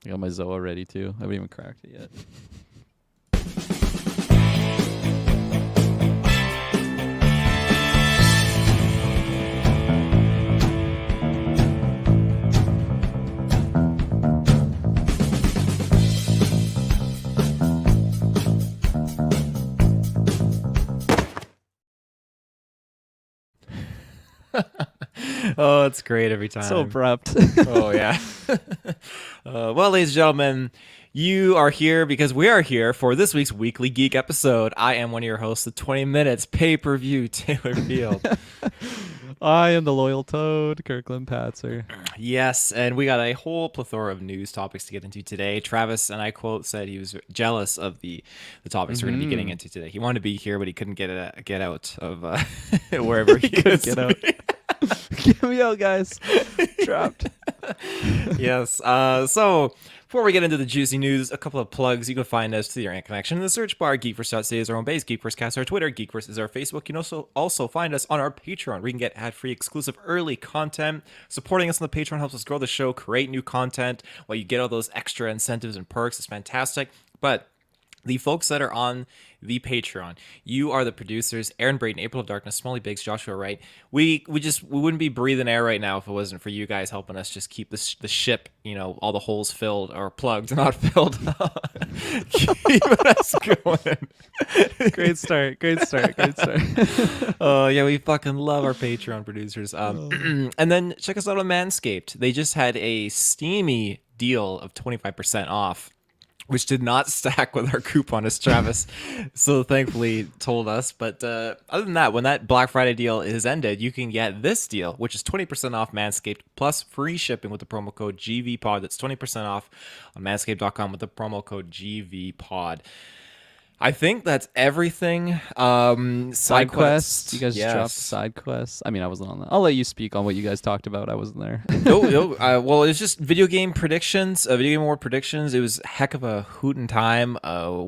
I got my Zoa ready too. I haven't even cracked it yet. Oh, it's great every time. So abrupt. Oh, yeah. Well, ladies and gentlemen, you are here because we are here for this week's Weekly Geek episode. I am one of your hosts, the 20 Minutes pay-per-view, Taylor Field. I am the loyal toad, Kirklin Patzer. Yes, and we got a whole plethora of news topics to get into today. Travis, and I quote, said he was jealous of the topics we're going to be getting into today. He wanted to be here, but he couldn't get out of wherever he is. Get out. Get me out, guys. Trapped. Yes. So before we get into the juicy news, a couple of plugs. You can find us through your internet connection in the search bar. GeekVerse.ca is our home base. GeekVerse is our Twitter. GeekVerse is our Facebook. You can also find us on our Patreon, where you can get ad-free, exclusive, early content. Supporting us on the Patreon helps us grow the show, create new content, while you get all those extra incentives and perks. It's fantastic. But the folks that are on the Patreon, you are the producers: Aaron Brayton, April of Darkness, Smalley Biggs, Joshua Wright. We wouldn't be breathing air right now if it wasn't for you guys helping us just keep the ship, all the holes filled or plugged, not filled. Keeping us going. Great start. Yeah, we fucking love our Patreon producers. And then check us out on Manscaped. They just had a steamy deal of 25% off, which did not stack with our coupon, as Travis so thankfully told us. But other than that, when that Black Friday deal is ended, you can get this deal, which is 20% off Manscaped, plus free shipping with the promo code GVPOD. That's 20% off on manscaped.com with the promo code GVPOD. I think that's everything. Side quests. You guys Yes. dropped side quests. I mean, I wasn't on that. I'll let you speak on what you guys talked about. I wasn't there. Well, it's just video game predictions, video game award predictions. It was a heck of a hootin' time.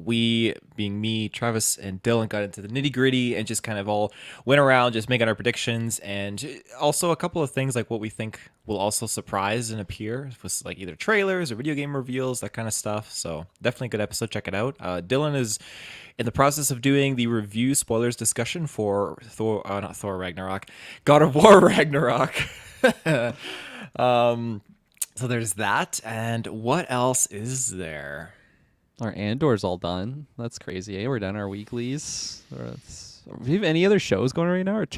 We, being me, Travis, and Dylan, got into the nitty gritty and just kind of all went around just making our predictions, and also a couple of things like what we think will also surprise and appear with like either trailers or video game reveals, that kind of stuff. So definitely a good episode. Check it out. Dylan is in the process of doing the review spoilers discussion for not Thor Ragnarok, God of War Ragnarok. So there's that. And what else is there? Our Andor's all done. That's crazy. We're done our weeklies. Do we have any other shows going right now? Or is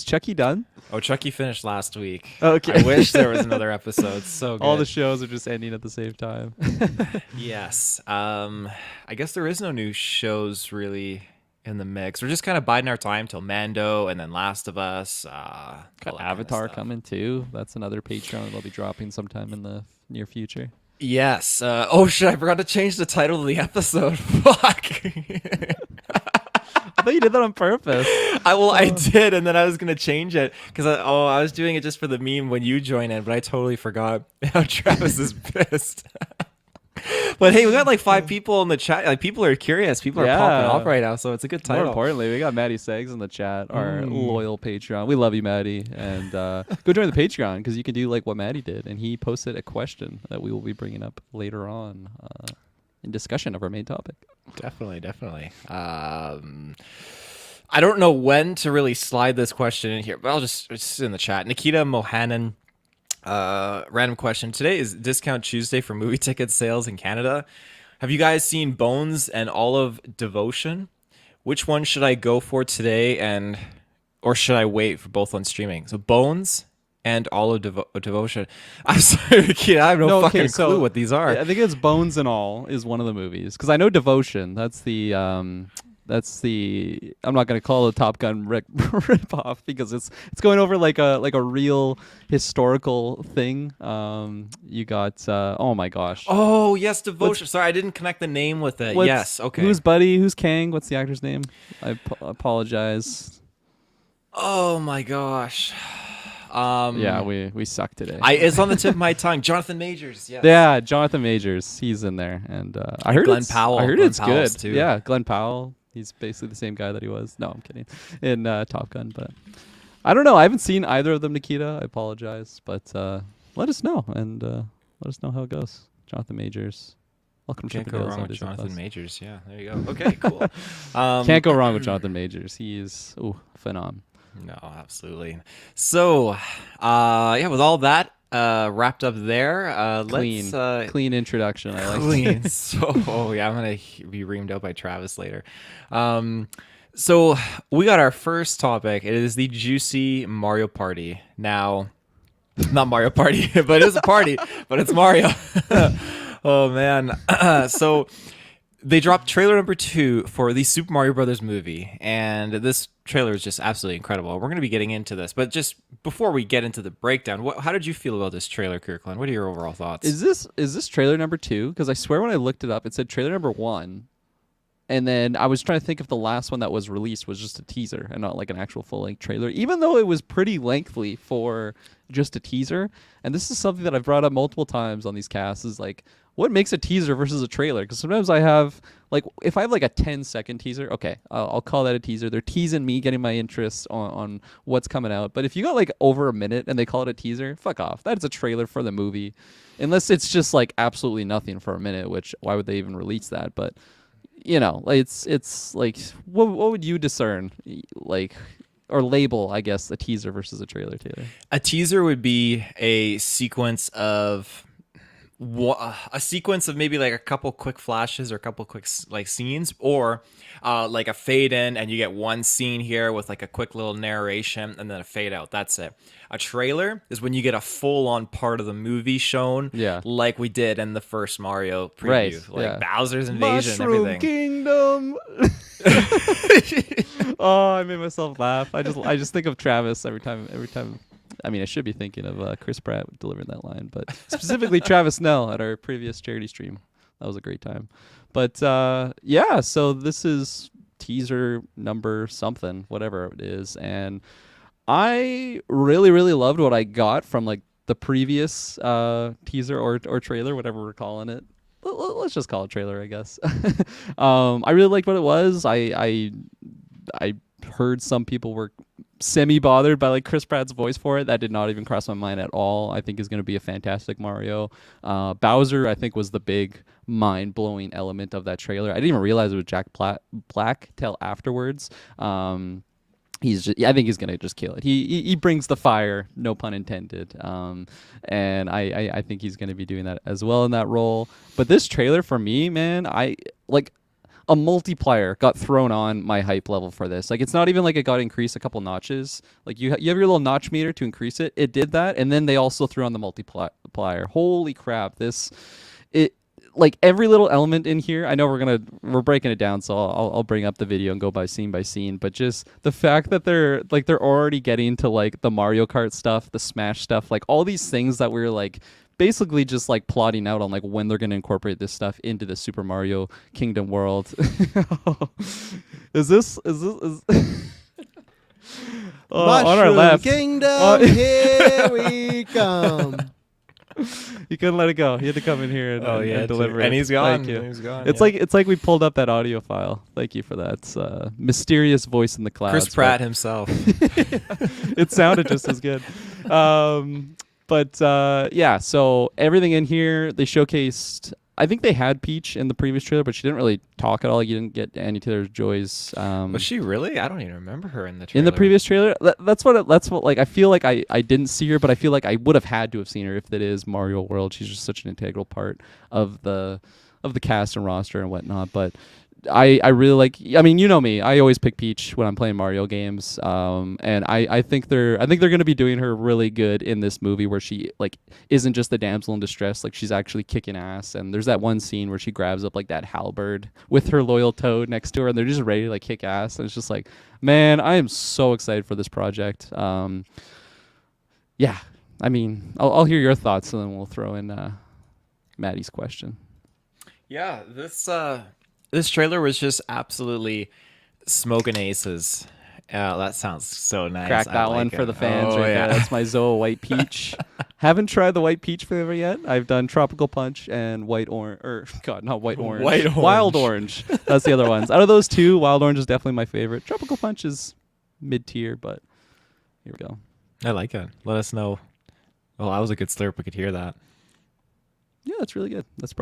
Chucky done? Oh, Chucky finished last week. Okay. I wish there was another episode. So good. All the shows are just ending at the same time. Yes. I guess there is no new shows really in the mix. We're just kind of biding our time till Mando and then Last of Us. Got Avatar coming too. That's another Patreon that'll be dropping sometime in the near future. Yes. Oh shit! I forgot to change the title of the episode. Fuck. I thought you did that on purpose. I did, and then I was gonna change it because I was doing it just for the meme when you join in, but I totally forgot. How Travis is pissed. But hey, we got like 5 people in the chat. Like, people are curious. People are popping off right now, so it's a good title. More importantly, we got Maddie Seggs in the chat, our loyal Patreon. We love you, Maddie, and go join the Patreon because you can do like what Maddie did, and he posted a question that we will be bringing up later on in discussion of our main topic. Definitely. I don't know when to really slide this question in here, but I'll just in the chat. Nikita Mohanan, random question. Today is Discount Tuesday for movie ticket sales in Canada. Have you guys seen Bones and All of Devotion? Which one should I go for today, or should I wait for both on streaming? So Bones and All of Devotion. I'm sorry, Nikita, I have no fucking clue what these are. I think it's Bones and All is one of the movies because I know Devotion. That's the I'm not gonna call it a Top Gun rip off because it's going over like a real historical thing. You got oh my gosh. Oh yes, Devotion. Sorry, I didn't connect the name with it. Yes, okay. Who's Buddy? Who's Kang? What's the actor's name? I apologize. Oh my gosh. Yeah, we suck today. It's on the tip of my tongue. Jonathan Majors. Yes. Yeah, Jonathan Majors. He's in there, and I heard Glenn Powell. I heard Glenn it's Powell's good too. Yeah, Glenn Powell. He's basically the same guy that he was. No, I'm kidding. In Top Gun, but I don't know. I haven't seen either of them, Nikita. I apologize, but let us know and let us know how it goes. Jonathan Majors. Welcome to Can't go Chippendales wrong on with Disney Jonathan Plus. Majors. Yeah, there you go. Okay, cool. Can't go wrong with Jonathan Majors. He is phenom. No, absolutely. So, with all that wrapped up there, Clean, let's clean introduction. I like clean. So, I'm gonna be reamed out by Travis later. So we got our first topic. It is the juicy Mario Party. Now, not Mario Party, but it is a party, but it's Mario. Oh man. So they dropped trailer number 2 for the Super Mario Brothers movie, and this trailer is just absolutely incredible. We're going to be getting into this, but just before we get into the breakdown, how did you feel about this trailer, Kirklin? What are your overall thoughts? Is this trailer number 2? Because I swear when I looked it up, it said trailer number 1. And then I was trying to think if the last one that was released was just a teaser and not like an actual full-length trailer, even though it was pretty lengthy for just a teaser. And this is something that I've brought up multiple times on these casts is like, what makes a teaser versus a trailer? Because sometimes I have, like, if I have like a 10-second teaser, okay, I'll call that a teaser. They're teasing me, getting my interest on what's coming out. But if you got like over a minute and they call it a teaser, fuck off. That's a trailer for the movie. Unless it's just like absolutely nothing for a minute, which why would they even release that? But you know, it's like what would you discern, like, or label, I guess, a teaser versus a trailer, Taylor? A teaser would be a sequence of maybe like a couple quick flashes or a couple quick like scenes, or like a fade in and you get one scene here with like a quick little narration and then a fade out. That's it. A trailer is when you get a full on part of the movie shown, like we did in the first Mario preview, like Bowser's Invasion, Mushroom everything. Kingdom. Oh, I made myself laugh. I just think of Travis every time. I mean, I should be thinking of Chris Pratt delivering that line, but specifically Travis Nell at our previous charity stream. That was a great time. But yeah, so this is teaser number something, whatever it is, and I really, really loved what I got from like the previous teaser or trailer, whatever we're calling it. Let's just call it trailer, I guess. I really liked what it was. I heard some people were semi-bothered by like Chris Pratt's voice for it. That did not even cross my mind at all. I think is going to be a fantastic Mario. Bowser, I think, was the big mind-blowing element of that trailer. I didn't even realize it was Jack Black till afterwards. I think he's gonna just kill it. He brings the fire, no pun intended. And I think he's gonna be doing that as well in that role. But this trailer for me, man, I like a multiplier got thrown on my hype level for this. Like, it's not even like it got increased a couple notches. Like you have your little notch meter to increase it. It did that, and then they also threw on the multiplier. Holy crap! Like every little element in here, I know we're breaking it down, so I'll bring up the video and go by scene, but just the fact that they're already getting to like the Mario Kart stuff, the Smash stuff, like all these things that we're like basically just like plotting out on like when they're going to incorporate this stuff into the Super Mario Kingdom world. is on our left Kingdom, here we come. You couldn't let it go. He had to come in here and deliver it. And he's gone. Thank you. He's gone. It's like we pulled up that audio file. Thank you for that. Mysterious voice in the clouds. Chris Pratt himself. It sounded just as good. Yeah, so everything in here, they showcased. I think they had Peach in the previous trailer, but she didn't really talk at all. You didn't get Annie Taylor-Joy's. Was she really? I don't even remember her in the trailer. In the previous trailer, that's what like I feel like I didn't see her, but I feel like I would have had to have seen her if it is Mario World. She's just such an integral part of the cast and roster and whatnot. But I really like. I mean, you know me. I always pick Peach when I'm playing Mario games. And I think they're going to be doing her really good in this movie where she like isn't just the damsel in distress. Like she's actually kicking ass. And there's that one scene where she grabs up like that halberd with her loyal Toad next to her, and they're just ready to like kick ass. And it's just like, man, I am so excited for this project. Yeah. I mean, I'll hear your thoughts and then we'll throw in Maddie's question. Yeah, this trailer was just absolutely smoking aces. That sounds so nice. Crack that one for the fans right there. That's my Zoa White Peach. Haven't tried the White Peach flavor yet. I've done Tropical Punch and White Orange. Or, God, not White Orange. White Orange. Wild Orange. That's the other ones. Out of those two, Wild Orange is definitely my favorite. Tropical Punch is mid-tier, but here we go. I like it. Let us know. Well, that was a good slurp. We could hear that. Yeah, it's really good. It's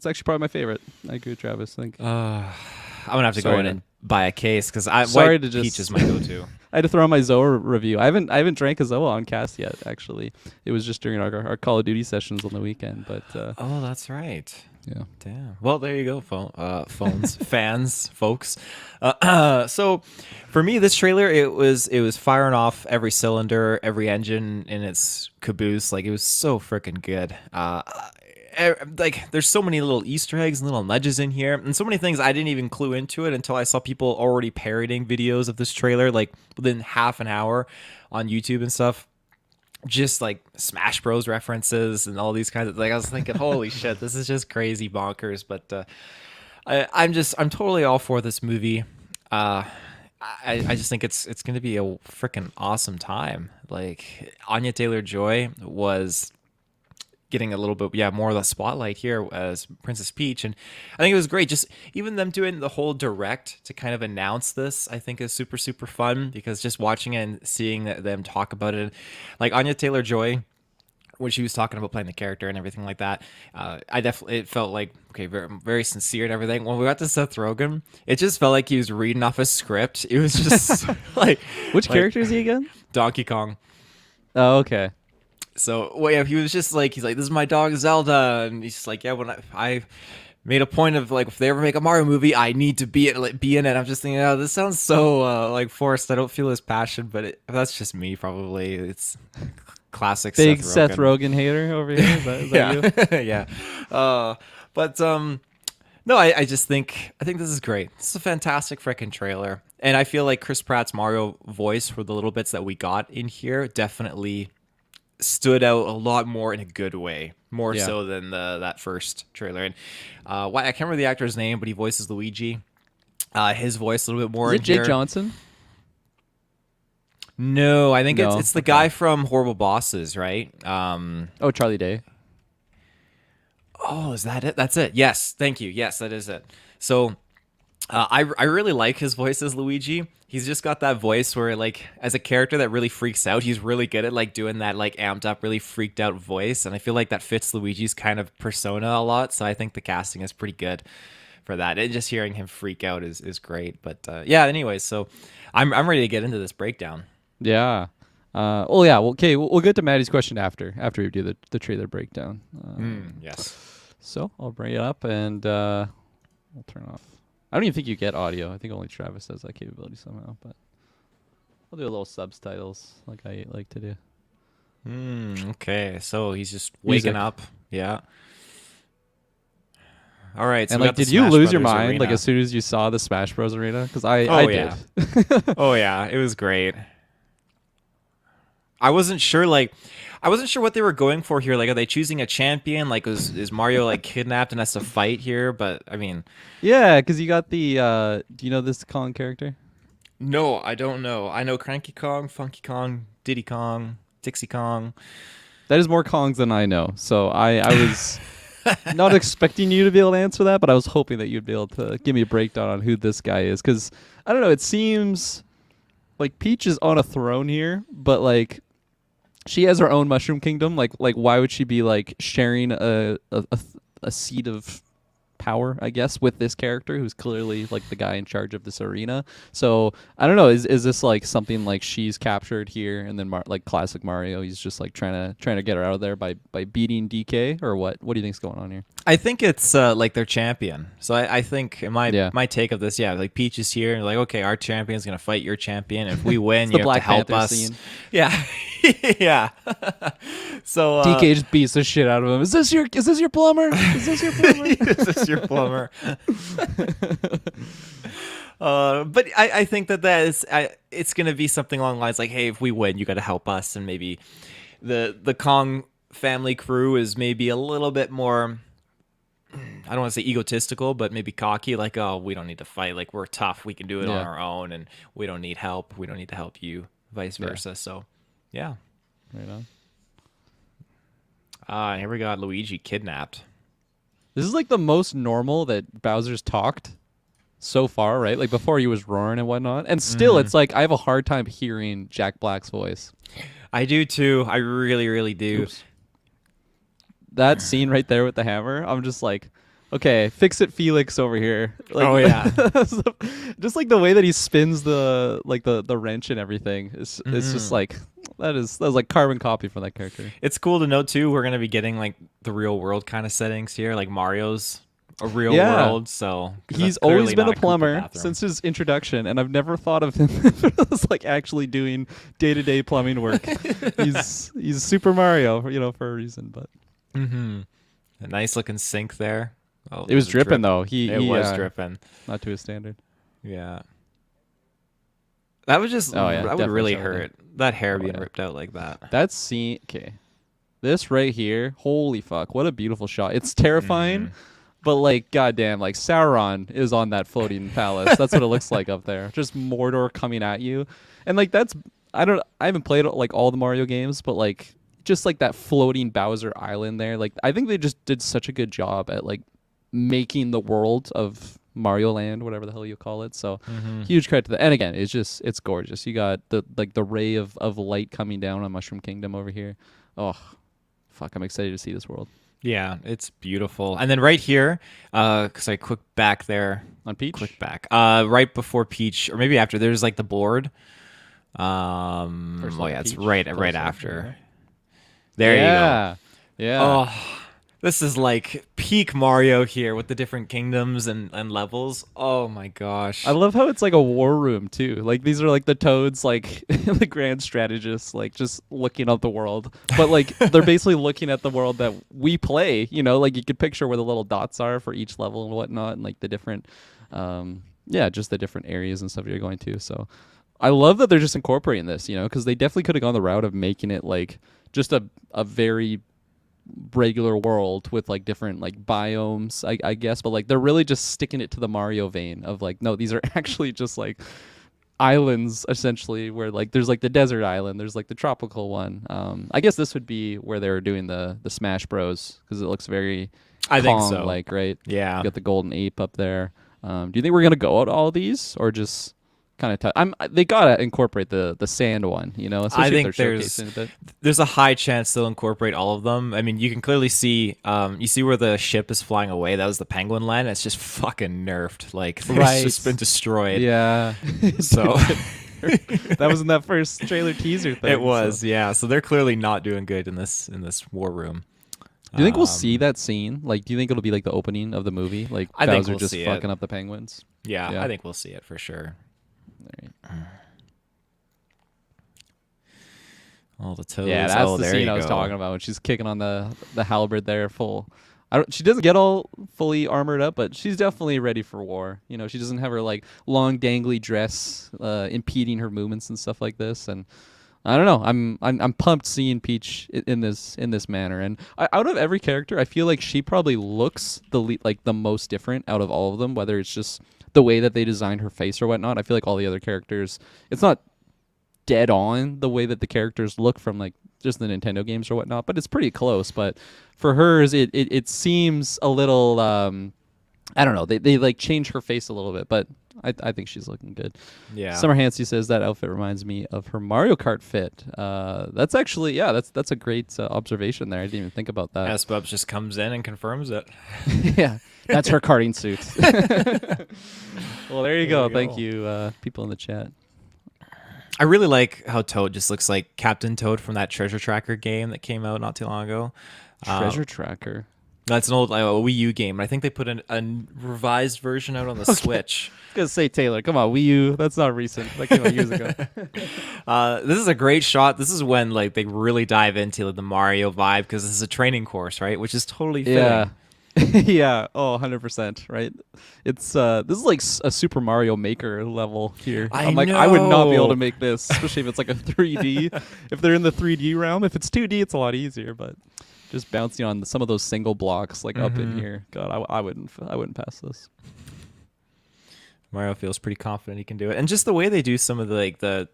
actually probably my favorite. I agree with Travis. I think. I'm gonna have to Sorry go in to- and buy a case because Sorry White to just- Peach is my go-to. I had to throw on my Zoa review. I haven't drank a Zoa on cast yet. Actually, it was just during our Call of Duty sessions on the weekend. But Oh, that's right. yeah, Damn. Well, there you go, phones, fans, folks. So, for me, this trailer it was firing off every cylinder, every engine in its caboose. Like it was so freaking good. Like there's so many little Easter eggs and little nudges in here, and so many things I didn't even clue into it until I saw people already parroting videos of this trailer, like within half an hour on YouTube and stuff. Just like Smash Bros references and all these kinds of like I was thinking, holy shit, this is just crazy bonkers. But I'm totally all for this movie. I just think it's gonna be a freaking awesome time. Like Anya Taylor-Joy was getting a little bit more of the spotlight here as Princess Peach, and I think it was great. Just even them doing the whole direct to kind of announce this, I think is super fun, because just watching it and seeing them talk about it, like Anya Taylor-Joy when she was talking about playing the character and everything like that, it felt like okay, very, very sincere and everything. When we got to Seth Rogen, it just felt like he was reading off a script. It was just like which character is he again? Donkey Kong. Oh, okay. So, well, yeah, he was just like, he's like, this is my dog Zelda, and he's just like, yeah, when I made a point of like, if they ever make a Mario movie, I need to be in it. I'm just thinking, oh, this sounds so like forced. I don't feel his passion, but that's just me. Probably it's classic. Big Seth Rogen hater over here. Is that you? Yeah. But no, I just think this is great. This is a fantastic freaking trailer, and I feel like Chris Pratt's Mario voice for the little bits that we got in here definitely stood out a lot more in a good way, more so than that first trailer. And I can't remember the actor's name, but he voices Luigi. His voice a little bit more. Is it in Jake here. Johnson? No, I think No? it's the guy from Horrible Bosses, right? Oh, Charlie Day. Oh, is that it? That's it. Yes, thank you. Yes, that is it. So I really like his voice as Luigi. He's just got that voice where, like, as a character that really freaks out, he's really good at, like, doing that, like, amped up, really freaked out voice. And I feel like that fits Luigi's kind of persona a lot. So I think the casting is pretty good for that. And just hearing him freak out is great. But, yeah, anyways, so I'm ready to get into this breakdown. Yeah. Well, yeah. Well, okay. We'll get to Maddie's question after we do the trailer breakdown. Yes. So I'll bring it up and we'll turn off. I don't even think you get audio. I think only Travis has that capability somehow. But I'll do a little subtitles like I like to do. Okay, so he's just Music. waking up. Yeah. All right. So And we like, got the did you Smash lose your Brothers mind like arena. as soon as you saw the Smash Bros. Arena? Because I yeah. did. Oh yeah, it was great. I wasn't sure what they were going for here. Like, are they choosing a champion? Like, is Mario like kidnapped and has to fight here? But I mean, Yeah, because you got the. Do you know this Kong character? no, I don't know. I know Cranky Kong, Funky Kong, Diddy Kong, Dixie Kong. That is more Kongs than I know. So I was not expecting you to be able to answer that, but I was hoping that you'd be able to give me a breakdown on who this guy is. Because, I don't know, it seems like Peach is on a throne here, but like she has her own Mushroom Kingdom. Like why would she be like sharing a seat of power, I guess, with this character who's clearly like the guy in charge of this arena? So I don't know, is this like something like she's captured here and then like classic Mario, he's just like trying to get her out of there by beating DK, or what do you think's going on here? I think it's like their champion. So I think my take of this, like Peach is here and like, okay, our champion's gonna fight your champion. If we win, you the have Black to help Panther us. scene. Yeah, yeah. So DK just beats the shit out of him. Is this your plumber? Is this your plumber? is this your plumber? But I think that is it's gonna be something along the lines like, hey, if we win, you got to help us, and maybe the Kong family crew is maybe a little bit more, I don't want to say egotistical, but maybe cocky, like, oh, we don't need to fight, like, we're tough, we can do it on our own, and we don't need help, we don't need to help you, vice versa. So yeah, Right on. Here we got Luigi kidnapped. This is like the most normal that Bowser's talked so far, right? Like before he was roaring and whatnot. And still it's like I have a hard time hearing Jack Black's voice. I do too. I really, really do. Oops. that scene right there with the hammer, I'm just like, okay, fix it, Felix over here. Like, Oh, yeah. just like the way that he spins the wrench and everything. It's just like that was like carbon copy for that character. It's cool to note too. We're gonna be getting like the real world kind of settings here, like Mario's a real Yeah. world. So 'cause He's that's clearly always been not a Koopa plumber bathroom. since his introduction, and I've never thought of him as like actually doing day-to-day plumbing work. He's Super Mario, you know, for a reason. But A nice looking sink there. Oh, it was there's a dripping drip. though. It He was dripping. not to his standard. Yeah. That would just Oh, yeah, that would definitely really showed it. hurt. That hair Oh, being yeah. ripped out like that. That scene, okay. This right here, holy fuck, what a beautiful shot. It's terrifying, but like, goddamn, like Sauron is on that floating palace. That's what it looks like up there. Just Mordor coming at you. And like, I haven't played like all the Mario games, but like, just like that floating Bowser Island there. Like, I think they just did such a good job at like making the world of Mario Land, whatever the hell you call it. So huge credit to that. And again, it's gorgeous. You got the ray of light coming down on Mushroom Kingdom over here. Oh, fuck, I'm excited to see this world. Yeah, it's beautiful. And then right here, because I click back there, On Peach? click back, right before Peach, or maybe after. There's like the board. Oh First yeah, one, it's Peach, right close up, after. There you go. Yeah. Yeah. Oh, this is like peak Mario here with the different kingdoms and levels. Oh my gosh. I love how it's like a war room too. Like these are like the Toads, like the grand strategists, like just looking at the world. But like they're basically looking at the world that we play. You know, like you could picture where the little dots are for each level and whatnot, and like the different, just the different areas and stuff you're going to. So I love that they're just incorporating this. You know, because they definitely could have gone the route of making it like just a very regular world with like different like biomes, I guess, but like they're really just sticking it to the Mario vein of like, no, these are actually just like islands essentially, where like there's like the desert island, there's like the tropical one. I guess this would be where they were doing the Smash Bros, because it looks very I think Kong so. like, right? Yeah. You got the golden ape up there. Do you think we're gonna go out all these or just kind of they gotta incorporate the sand one, you know, especially I think if they're there's showcasing it a bit. there's a high chance they'll incorporate all of them. I mean, you can clearly see you see where the ship is flying away. That was the Penguin Land. It's just fucking nerfed. Like it's Right. just been destroyed. Yeah. So That was in that first trailer teaser thing. it was, so. yeah. So they're clearly not doing good in this war room. Do you think we'll see that scene? Like, do you think it'll be like the opening of the movie? Like I think Bowser we'll just see fucking it. up the penguins? Yeah, Yeah. I think we'll see it for sure. All the toes. Yeah, that's oh, the there scene you I was go. talking about when she's kicking on the halberd there full. She doesn't get all fully armored up, but she's definitely ready for war. You know, she doesn't have her like long dangly dress impeding her movements and stuff like this. And I don't know. I'm pumped seeing Peach in this manner. And out of every character, I feel like she probably looks the most different out of all of them. Whether it's just the way that they designed her face or whatnot, I feel like all the other characters, it's not dead on the way that the characters look from like just the Nintendo games or whatnot, but it's pretty close. But for hers, it seems a little I don't know. They like change her face a little bit, but I think she's looking good. Yeah. Summer Hansy says that outfit reminds me of her Mario Kart fit. That's actually that's a great observation there. I didn't even think about that. S Bubs just comes in and confirms it. Yeah, that's her karting suit. Well, there you go. you Thank go. you, people in the chat. I really like how Toad just looks like Captain Toad from that Treasure Tracker game that came out not too long ago. Treasure Tracker. That's an old Wii U game. I think they put a revised version out on the Switch. I was gonna say, Taylor, come on, Wii U. That's not recent. That came out years ago. This is a great shot. This is when like they really dive into the Mario vibe, because this is a training course, right? Which is totally fitting. Yeah. Yeah. Oh, 100%. Right. It's this is like a Super Mario Maker level here. I'm like, I would not be able to make this, especially if it's like a 3D. If they're in the 3D realm, if it's 2D, it's a lot easier. But just bouncing on some of those single blocks like up in here, God, I wouldn't pass this. Mario feels pretty confident he can do it, and just the way they do some of the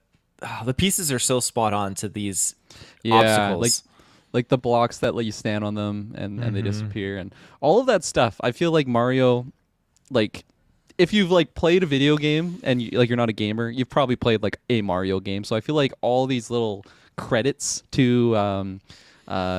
pieces are so spot on to these obstacles. Like the blocks that let you stand on them and they disappear and all of that stuff. I feel like Mario, like if you've like played a video game and you're not a gamer, you've probably played like a Mario game. So I feel like all these little credits to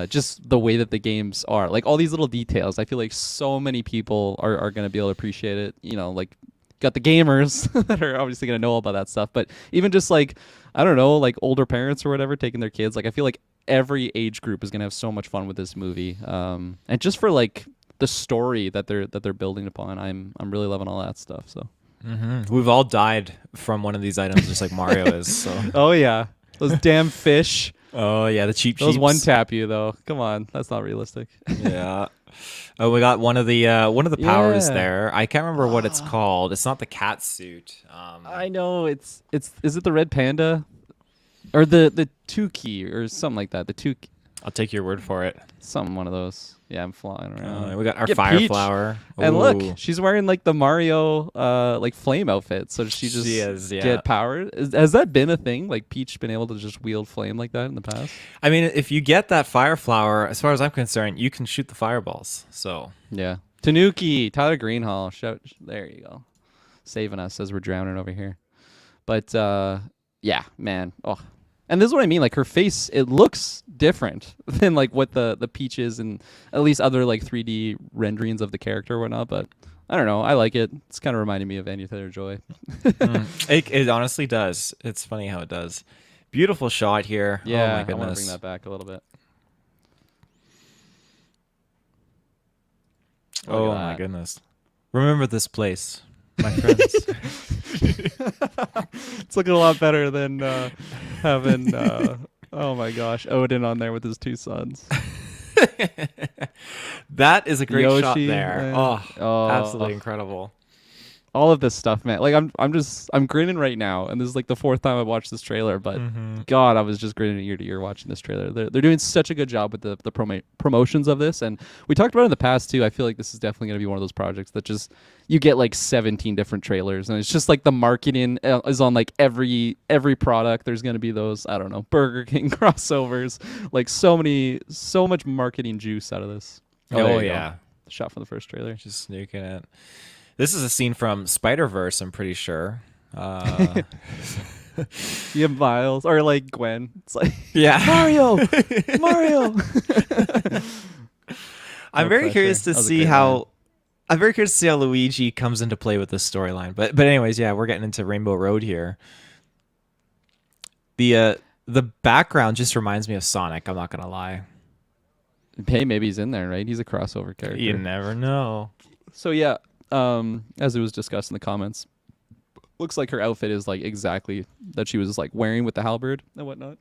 just the way that the games are, like all these little details. I feel like so many people are going to be able to appreciate it. You know, like got the gamers that are obviously going to know all about that stuff, but even just like, I don't know, like older parents or whatever taking their kids, like I feel like every age group is going to have so much fun with this movie. And just for like the story that they're building upon, I'm really loving all that stuff. So We've all died from one of these items, just like Mario is. So. oh yeah, those damn fish. Oh yeah, the cheap. Those one tap you though. Come on, that's not realistic. Yeah. Oh, we got one of the powers Yeah. there. I can't remember what it's called. It's not the cat suit. I know it's is it the red panda, or the Tukey or something like that? The Tukey, I'll take your word for it. something one of those. Yeah, I'm flying around. We got our Get fire Peach. flower. And Ooh. look, she's wearing like the Mario like flame outfit. So does she just is, yeah. get power? Has that been a thing? Like Peach been able to just wield flame like that in the past? I mean, if you get that fire flower, as far as I'm concerned, you can shoot the fireballs. So Yeah. Tanuki, Tyler Greenhall. Shout, there you go. Saving us as we're drowning over here. But yeah, man. Oh. And this is what I mean. Like her face, it looks different than like what the Peach is and at least other like 3D renderings of the character or whatnot. But I don't know. I like it. It's kind of reminding me of Anya Taylor-Joy. it honestly does. It's funny how it does. Beautiful shot here. Yeah, Oh my I want to goodness. bring that back a little bit. Oh Look at my that. goodness. Remember this place, my friends. It's looking a lot better than having oh my gosh, Odin on there with his two sons. That is a great shot Yoshi, there. man. Oh, absolutely incredible. All of this stuff, man. Like I'm grinning right now, and this is like the fourth time I watched this trailer. But God, I was just grinning ear to ear watching this trailer. They're doing such a good job with the promotions of this, and we talked about it in the past too. I feel like this is definitely going to be one of those projects that just you get like 17 different trailers, and it's just like the marketing is on like every product. There's going to be those, I don't know, Burger King crossovers, like so much marketing juice out of this. Oh, there you yeah. go. Shot from the first trailer. Just sneaking it. This is a scene from Spider-Verse, I'm pretty sure. You have Miles or like Gwen. It's like Yeah. Mario. I'm No very pressure. curious to That was a see great how line. I'm very curious to see how Luigi comes into play with this storyline. But anyways, yeah, we're getting into Rainbow Road here. The background just reminds me of Sonic, I'm not gonna lie. Hey, maybe he's in there, right? He's a crossover character. You never know. So yeah, as it was discussed in the comments, looks like her outfit is like exactly that she was like wearing with the halberd and whatnot.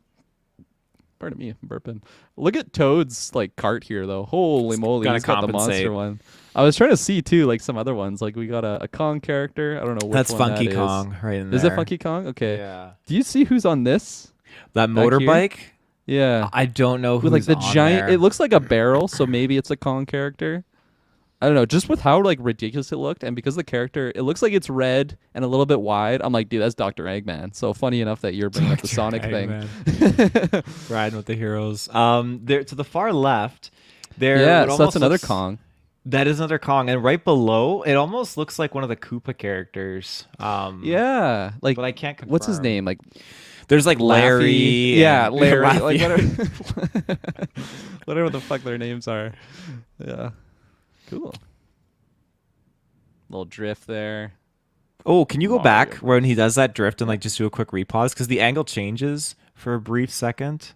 Pardon me, I'm burping. Look at Toad's like cart here though. Holy moly, gotta he's got the compensate. monster one. I was trying to see too, like some other ones. Like we got a Kong character. I don't know which That's one Funky that Kong right in there. Is it Funky Kong? Okay. Yeah. Do you see who's on this? That Back here? motorbike? Yeah. I don't know who's With like the on giant, there. it looks like a barrel, so maybe it's a Kong character. I don't know, just with how like ridiculous it looked, and because the character, it looks like it's red and a little bit wide. I'm like, dude, that's Dr. Eggman. So funny enough that you're bringing up the Sonic thing. Riding with the heroes. There to the far left, there. Yeah, it so almost that's another looks- Kong. That is another Kong, and right below, it almost looks like one of the Koopa characters. Yeah, like but I can't confirm. what's his name? Like There's like Larry. Laffy. Yeah, and- Larry. Like Laffy. whatever the fuck their names are. Yeah, cool. Little drift there. Oh, can you go back Mario. when he does that drift and like just do a quick repause because the angle changes for a brief second.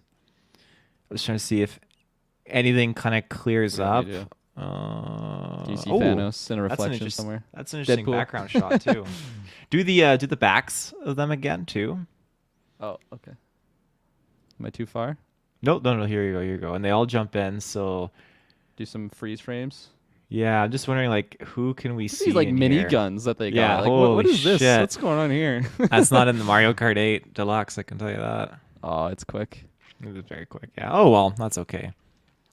I was trying to see if anything kind of clears What up. do you do? Uh, Do you see oh, Thanos in a that's an reflection interest- somewhere? That's an interesting Deadpool. background shot too. Do the backs of them again too. Oh, okay. Am I too far? No. Here you go. And they all jump in. So Do some freeze frames. yeah, I'm just wondering like who can we see? These like in mini here? guns that they Yeah, got. Like, what holy is this? shit. What's going on here? That's not in the Mario Kart 8 Deluxe. I can tell you that. Oh, it's quick. It was very quick. Yeah. Oh well, that's okay.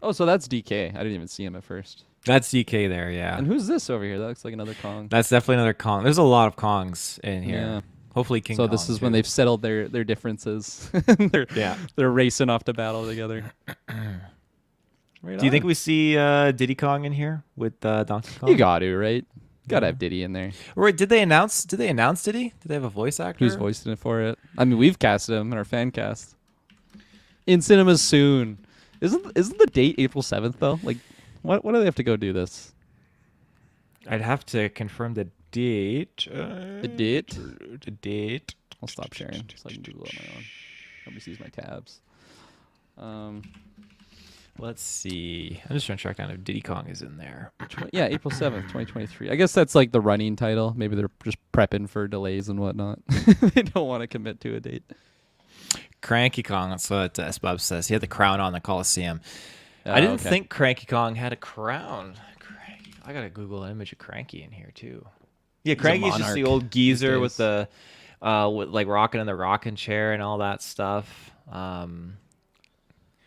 Oh, so that's DK. I didn't even see him at first. That's DK there. Yeah. And who's this over here? That looks like another Kong. That's definitely another Kong. There's a lot of Kongs in here. Yeah. Hopefully King So Kong, this is when too. they've settled their differences. Yeah. They're racing off to battle together. Right Do you think on. we see Diddy Kong in here with Donkey Kong? You got to, right? Gotta have Diddy in there. Wait, did they announce Diddy? Did they have a voice actor? Who's voicing it for it? I mean, we've casted him in our fan cast. In cinemas soon. Isn't the date April 7th though? Like, what do they have to go do this? I'd have to confirm the date. The date? The date. I'll stop sharing so I can Google it on my own. Nobody sees my tabs. Let's see. I'm just trying to track down if Diddy Kong is in there. Yeah, April 7th, 2023. I guess that's like the running title. Maybe they're just prepping for delays and whatnot. They don't want to commit to a date. Cranky Kong, that's what SBub says. He had the crown on the Coliseum. I didn't think Cranky Kong had a crown. I got to Google an image of Cranky in here, too. Yeah, Cranky's just the old geezer with the with like rocking in the rocking chair and all that stuff.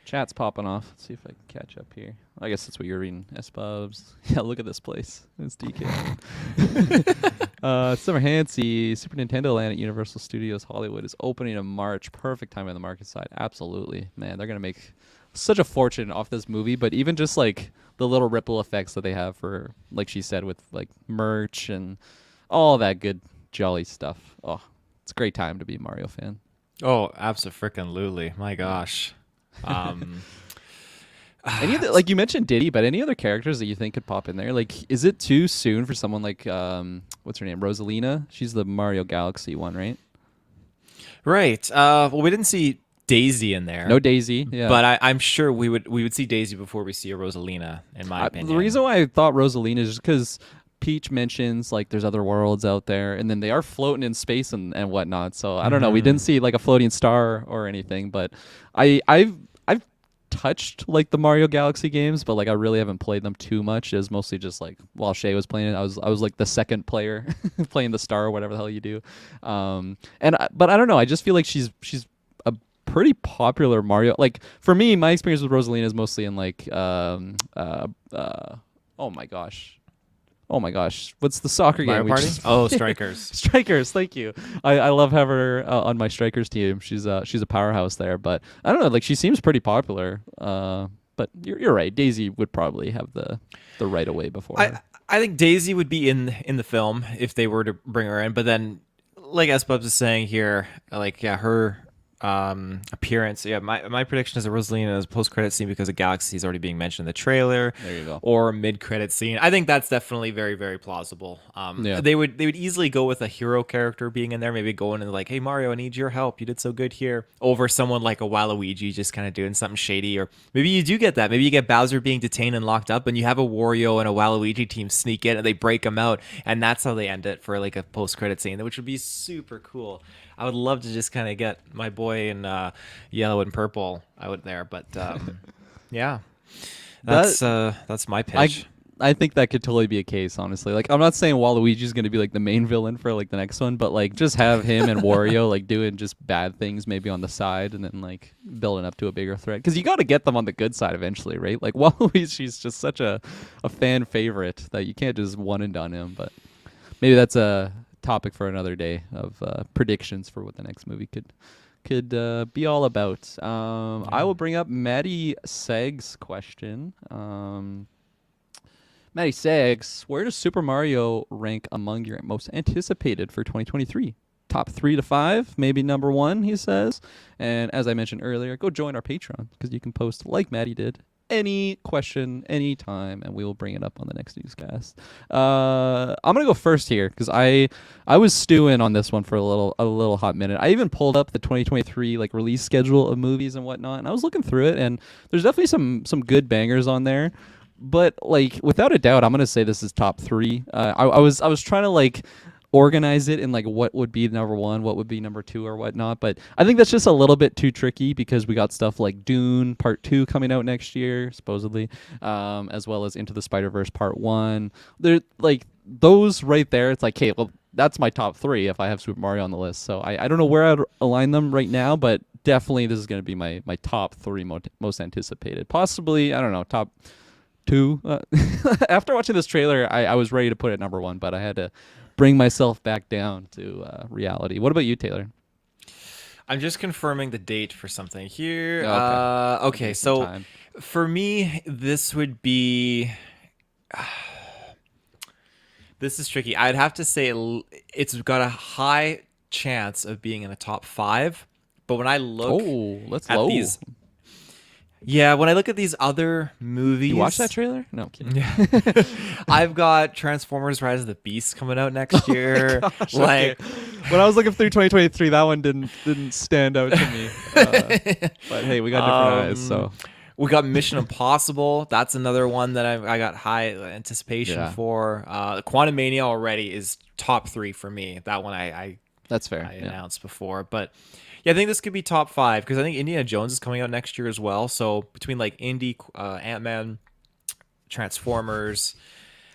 Chat's popping off. Let's see if I can catch up here. I guess that's what you're reading. S-Bubs. Yeah, look at this place. It's DK. Summer Hansi, Super Nintendo Land at Universal Studios Hollywood is opening in March. Perfect time on the market side. Absolutely. Man, they're going to make such a fortune off this movie, but even just like the little ripple effects that they have for, like she said, with like merch and all that good jolly stuff. Oh, it's a great time to be a Mario fan. Oh, abso-frickin-lutely. My gosh. Any other, like you mentioned Diddy, but any other characters that you think could pop in there? Like, is it too soon for someone like what's her name, Rosalina? She's the Mario Galaxy one, right? Right. Well, we didn't see Daisy in there. No Daisy. Yeah. But I'm sure we would see Daisy before we see a Rosalina. In my opinion, the reason why I thought Rosalina is just because Peach mentions like there's other worlds out there, and then they are floating in space and whatnot. So I don't know. We didn't see like a floating star or anything, but I've touched like the Mario Galaxy games, but like I really haven't played them too much. It was mostly just like while Shay was playing it, I was like the second player playing the star or whatever the hell you do. But I don't know. I just feel like she's a pretty popular Mario. Like for me, my experience with Rosalina is mostly in like oh my gosh, what's the soccer Mario game? Party? Oh, Strikers. Strikers, thank you. I love having her on my Strikers team. She's a powerhouse there, but I don't know, like she seems pretty popular. But you're right. Daisy would probably have the right of way before her. I think Daisy would be in the film if they were to bring her in, but then like S-Bubs is saying here, like her appearance. Yeah, my prediction is that Rosalina is a post-credit scene because of Galaxy is already being mentioned in the trailer. There you go. Or a mid-credit scene. I think that's definitely very, very plausible. Yeah. They would easily go with a hero character being in there, maybe going and like, hey Mario, I need your help. You did so good here. Over someone like a Waluigi just kind of doing something shady, or maybe you do get that. Maybe you get Bowser being detained and locked up, and you have a Wario and a Waluigi team sneak in and they break him out, and that's how they end it for like a post-credit scene, which would be super cool. I would love to just kind of get my boy in yellow and purple out there, but yeah, that's my pitch. I think that could totally be a case, honestly. Like, I'm not saying Waluigi's going to be like the main villain for like the next one, but like just have him and Wario like doing just bad things maybe on the side, and then like building up to a bigger threat. Because you got to get them on the good side eventually, right? Like Waluigi's just such a fan favorite that you can't just one and done him. But maybe that's a topic for another day of predictions for what the next movie could be all about. I will bring up Maddie Seg's question. Maddie Segs, where does Super Mario rank among your most anticipated for 2023? Top 3 to 5, maybe number 1, he says. And as I mentioned earlier, go join our Patreon because you can post, like Maddie did, any question, anytime, and we will bring it up on the next newscast. I'm gonna go first here because I was stewing on this one for a little hot minute. I even pulled up the 2023 like release schedule of movies and whatnot, and I was looking through it, and there's definitely some good bangers on there. But like without a doubt, I'm gonna say this is top 3. I was trying to like organize it in like what would be number 1, what would be number 2 or whatnot, but I think that's just a little bit too tricky because we got stuff like Dune Part 2 coming out next year supposedly, as well as Into the Spider-Verse Part 1. They're like those right there. It's like, hey, well, that's my top 3 if I have Super Mario on the list. So I don't know where I'd align them right now, but definitely this is going to be my top 3 most anticipated. Possibly, I don't know, top 2. After watching this trailer, I was ready to put it number 1, but I had to bring myself back down to reality. What about you, Taylor? I'm just confirming the date for something here. Okay, so for me, this would be... this is tricky. I'd have to say it's got a high chance of being in the top 5, but when I look that's at low. these... Yeah, when I look at these other movies, You watch that trailer? No, I'm kidding. Yeah. I've got Transformers: Rise of the Beast coming out next year. Gosh, like, okay. When I was looking through 2023, that one didn't stand out to me. But hey, we got different eyes, so we got Mission Impossible. That's another one that I got high anticipation Yeah. for. Quantum Mania already is top 3 for me. That one I that's fair. I Yeah. announced before, but yeah, I think this could be top 5 because I think Indiana Jones is coming out next year as well. So between like Indy, Ant-Man, Transformers,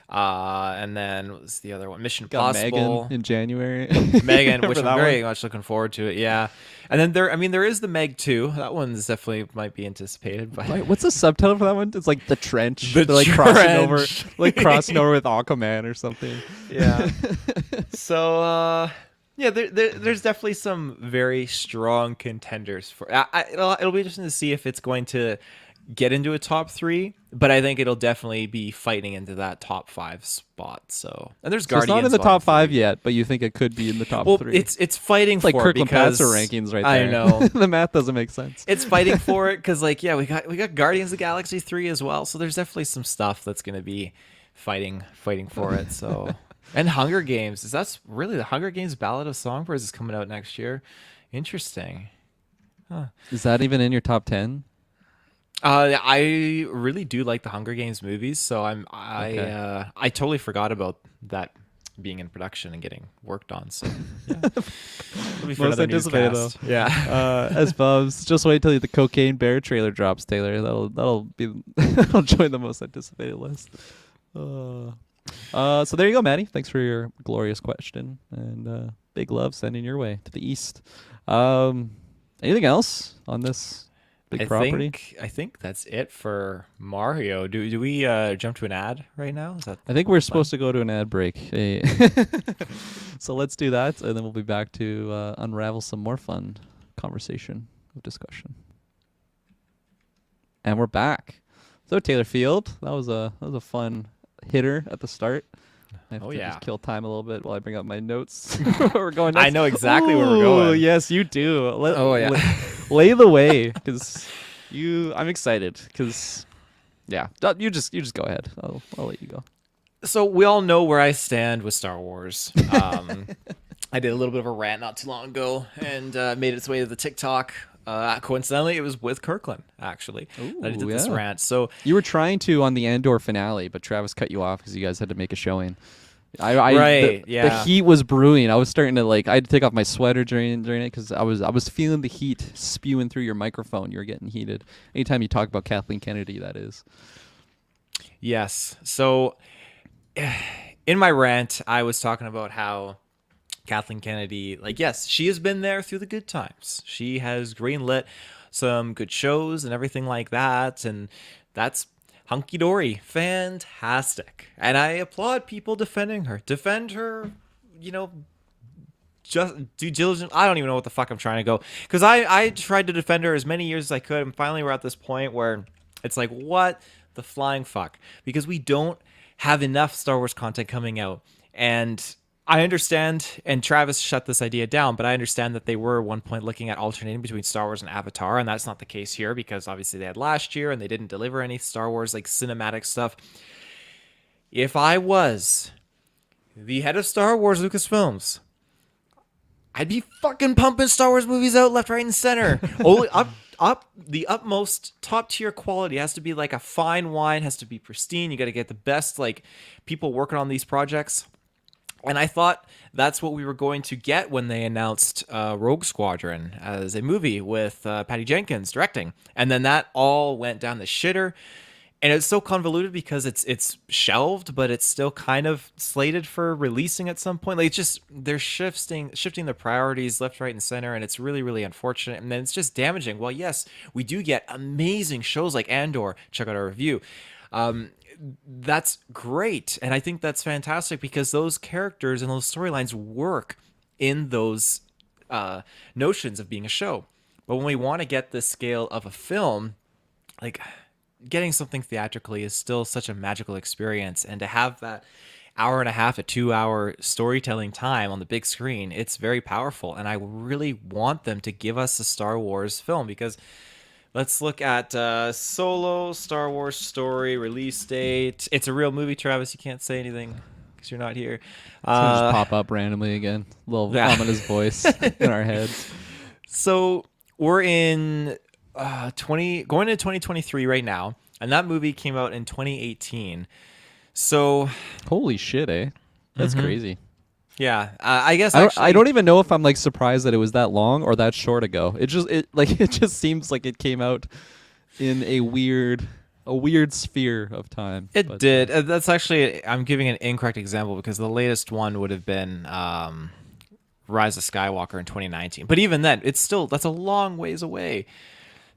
and then what was the other one? Mission Got Impossible. Megan in January. Megan, which Remember I'm that very one? much looking forward to it. Yeah, and then there is the Meg 2. That one's definitely might be anticipated. But Wait, what's the subtitle for that one? It's like the trench. The They're like crossing over, Trench. like crossing over with Aquaman or something. yeah, so yeah, there's definitely some very strong contenders for. It'll be interesting to see if it's going to get into a top 3, but I think it'll definitely be fighting into that top 5 spot. So, and there's So it's Guardians. not in the Volume top 5 3. yet, but you think it could be in the top Well, 3. it's fighting It's like for Kirkland it because Patzer rankings right I there. know. The math doesn't make sense. It's fighting for it because, like, yeah, we got Guardians of the Galaxy 3 as well. So there's definitely some stuff that's going to be fighting for it. So, and Hunger Games, is that's really the Hunger Games Ballad of Songbirds is coming out next year. Interesting. Is that even in your top 10? I really do like the Hunger Games movies, so Okay. I totally forgot about that being in production and getting worked on. So yeah, it'll be for Most another anticipated, newscast. Yeah. As Bubs, just wait till the Cocaine Bear trailer drops, Taylor. That'll be that'll join the most anticipated list. So there you go, Maddie. Thanks for your glorious question, and big love sending your way to the east. Anything else on this big property? I think that's it for Mario. Do we jump to an ad right now? Is that I think we're supposed to go to an ad break. Hey. So let's do that, and then we'll be back to unravel some more fun conversation of discussion. And we're back. So Taylor Field, that was a fun hitter at the start. I have Oh, to yeah. just kill time a little bit while I bring up my notes. We're going. I know exactly where we're going. Ooh, yes, you do. Oh, yeah. Lay the way, because I'm excited. Because yeah, you just go ahead. I'll let you go. So we all know where I stand with Star Wars. I did a little bit of a rant not too long ago and made its way to the TikTok. Coincidentally, it was with Kirklin, actually. Ooh, that I did this yeah. rant. So You were trying to on the Andor finale, but Travis cut you off because you guys had to make a showing. Right, The yeah. heat was brewing. I was starting to I had to take off my sweater during it because I was feeling the heat spewing through your microphone. You were getting heated. Anytime you talk about Kathleen Kennedy, that is. yes. So in my rant, I was talking about how Kathleen Kennedy, yes, she has been there through the good times. She has greenlit some good shows and everything like that, and that's hunky-dory. Fantastic. And I applaud people defending her. Defend her, just due diligence. I don't even know what the fuck I'm trying to go. Because I tried to defend her as many years as I could, and finally we're at this point where it's like, what the flying fuck? Because we don't have enough Star Wars content coming out. And I understand, and Travis shut this idea down, but I understand that they were at one point looking at alternating between Star Wars and Avatar, and that's not the case here because obviously they had last year and they didn't deliver any Star Wars cinematic stuff. If I was the head of Star Wars Lucasfilms, I'd be fucking pumping Star Wars movies out left, right, and center. Only up the utmost top tier quality. It has to be like a fine wine, has to be pristine. You got to get the best people working on these projects. And I thought that's what we were going to get when they announced Rogue Squadron as a movie with Patty Jenkins directing. And then that all went down the shitter. And it's so convoluted because it's shelved, but it's still kind of slated for releasing at some point. It's just they're shifting the priorities left, right, and center, and it's really, really unfortunate. And then it's just damaging. Well, yes, we do get amazing shows like Andor. Check out our review. That's great, and I think that's fantastic because those characters and those storylines work in those notions of being a show. But when we want to get the scale of a film, getting something theatrically is still such a magical experience, and to have that hour and a half to 2 hour storytelling time on the big screen, it's very powerful. And I really want them to give us a Star Wars film because Let's look at Solo, Star Wars story, release date. It's a real movie, Travis. You can't say anything because you're not here. It's gonna just pop up randomly again. Little Yeah. ominous voice in our heads. So we're in going into 2023 right now, and that movie came out in 2018. So Holy shit, eh? That's crazy. yeah, I guess I don't even know if I'm like surprised that it was that long or that short ago. It just seems like it came out in a weird sphere of time. It But, did. That's actually, I'm giving an incorrect example because the latest one would have been Rise of Skywalker in 2019. But even then, that's a long ways away.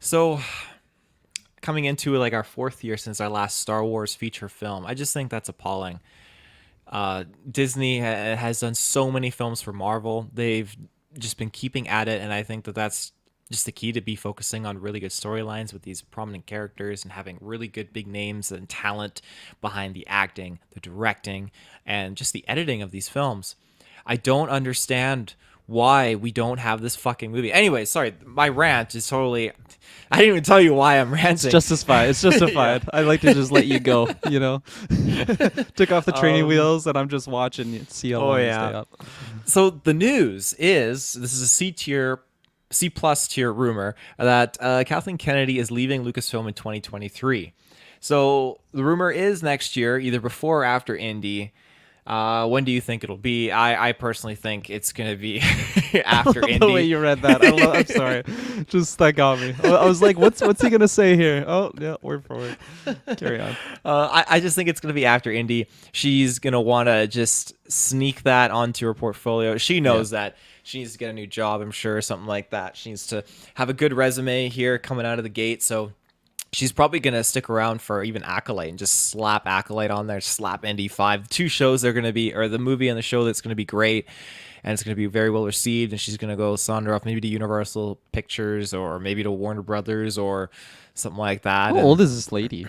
So coming into like our 4th year since our last Star Wars feature film, I just think that's appalling. Disney has done so many films for Marvel. They've just been keeping at it, and I think that that's just the key to be focusing on really good storylines with these prominent characters and having really good big names and talent behind the acting, the directing, and just the editing of these films. I don't understand why we don't have this fucking movie. Anyway, sorry, my rant is totally... I didn't even tell you why I'm ranting. It's justified. It's justified. I like to just let you go, you know. Took off the training wheels and I'm just watching you see how long you stay up. So the news is, this is a C plus tier rumor that Kathleen Kennedy is leaving Lucasfilm in 2023. So the rumor is next year, either before or after Indy. When do you think it'll be? I personally think it's going to be after Indy. The way you read that. I'm sorry. Just that got me. I was like, what's he going to say here? Oh, yeah, word for word. Carry on. I just think it's going to be after Indy. She's going to want to just sneak that onto her portfolio. She knows that. She needs to get a new job, I'm sure, something like that. She needs to have a good resume here coming out of the gate. So she's probably going to stick around for even Acolyte and just slap Acolyte on there, slap ND5. 2 shows they're going to be, or the movie and the show that's going to be great, and it's going to be very well received, and she's going to go saunter off maybe to Universal Pictures or maybe to Warner Brothers or something like that. How old is this lady?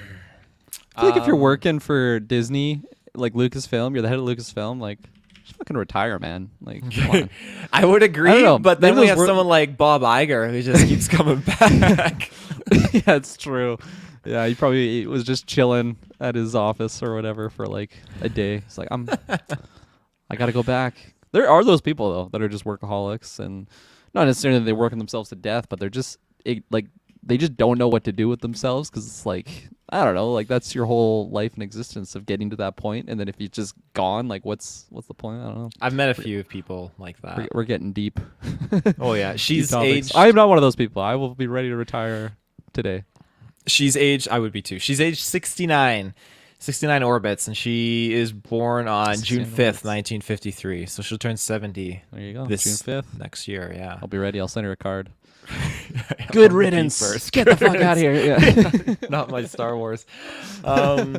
I feel like if you're working for Disney, like Lucasfilm, you're the head of Lucasfilm, like, just fucking retire, man. Like, come on. I would agree, I don't know. but then Maybe we those have someone like Bob Iger who just keeps coming back. Yeah, it's true. Yeah, he probably was just chilling at his office or whatever for like a day. It's like I got to go back. There are those people though that are just workaholics, and not necessarily that they're working themselves to death, but they're just like they just don't know what to do with themselves because it's like, I don't know, like that's your whole life and existence of getting to that point, and then if you're just gone, like what's the point? I don't know. I've met a few people like that. We're getting deep. Oh yeah, she's Deep topics. aged. I am not one of those people. I will be ready to retire today. She's aged. I would be too. She's aged 69. 69 orbits, and she is born on June 5th, 1953. So she'll turn 70 There you go. this June 5th. next year. Yeah. I'll be ready. I'll send her a card. Good riddance. First. Get the fuck out of here. Yeah. Not my Star Wars. But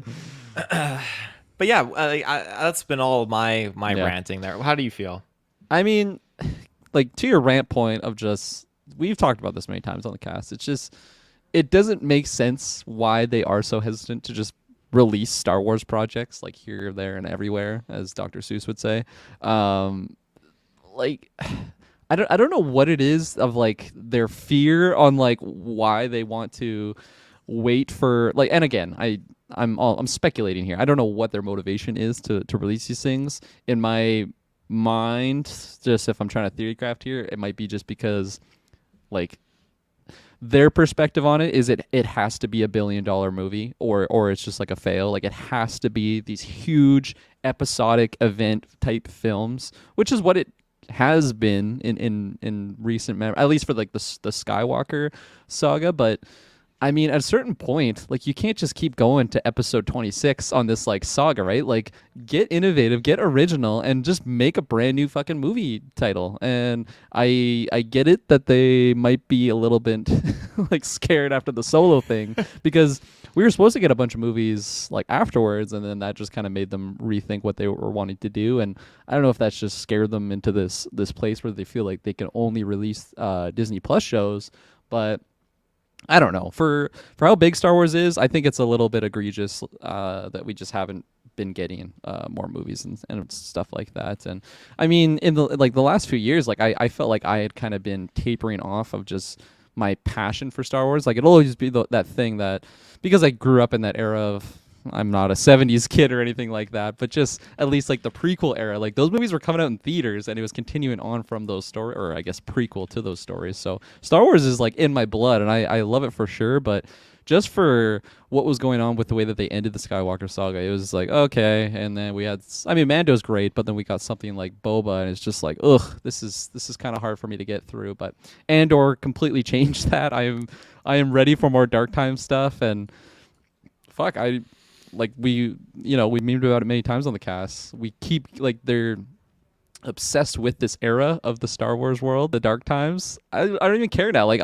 yeah, that's been all my Yeah. ranting there. How do you feel? I mean, like to your rant point of just, we've talked about this many times on the cast. It's just, it doesn't make sense why they are so hesitant to just release Star Wars projects like here, there, and everywhere, as Dr. Seuss would say. Like, I don't know what it is of like their fear on like why they want to wait for like, and again, I'm speculating here. I don't know what their motivation is to release these things. In my mind, just if I'm trying to theory craft here, it might be just because like their perspective on it is it has to be a $1 billion movie or it's just like a fail. Like it has to be these huge episodic event type films, which is what it has been in recent memory, at least for like the Skywalker saga. But I mean, at a certain point, like you can't just keep going to episode 26 on this like saga, right? Like get innovative, get original, and just make a brand new fucking movie title. And I get it that they might be a little bit like scared after the Solo thing because we were supposed to get a bunch of movies like afterwards, and then that just kind of made them rethink what they were wanting to do. And I don't know if that's just scared them into this place where they feel like they can only release Disney Plus shows, but I don't know. For how big Star Wars is, I think it's a little bit egregious that we just haven't been getting more movies and stuff like that. And I mean, in the last few years, like I felt like I had kind of been tapering off of just my passion for Star Wars. Like it'll always be that thing that, because I grew up in that era of, I'm not a 70s kid or anything like that, but just at least like the prequel era, like those movies were coming out in theaters and it was continuing on from those stories, or I guess prequel to those stories. So Star Wars is like in my blood and I love it for sure. But just for what was going on with the way that they ended the Skywalker saga, it was like, okay. And then we had, I mean, Mando's great, but then we got something like Boba and it's just like, ugh, this is kind of hard for me to get through. But Andor completely changed that. I am ready for more Dark Time stuff. And fuck, we memed about it many times on the cast. We keep, like, they're obsessed with this era of the Star Wars world, the Dark Times. I don't even care now. Like,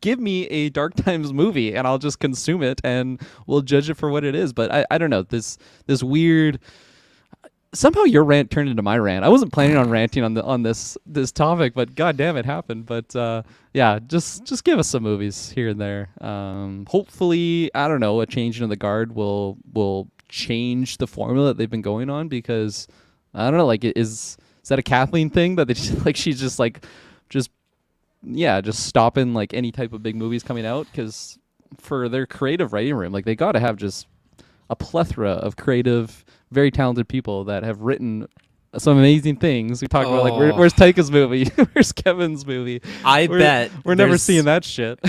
give me a Dark Times movie and I'll just consume it and we'll judge it for what it is. But I don't know, this weird, somehow your rant turned into my rant. I wasn't planning on ranting on this topic, but goddamn, it happened. But yeah, just give us some movies here and there. Hopefully, I don't know, a change in the guard will change the formula that they've been going on, because I don't know, like, is that a Kathleen thing that they just, like, she's just like just stopping like any type of big movies coming out? Because for their creative writing room, like, they got to have just a plethora of creative, very talented people that have written some amazing things. We talked about, like, where's Taika's movie? Where's Kevin's movie? We're never seeing that shit.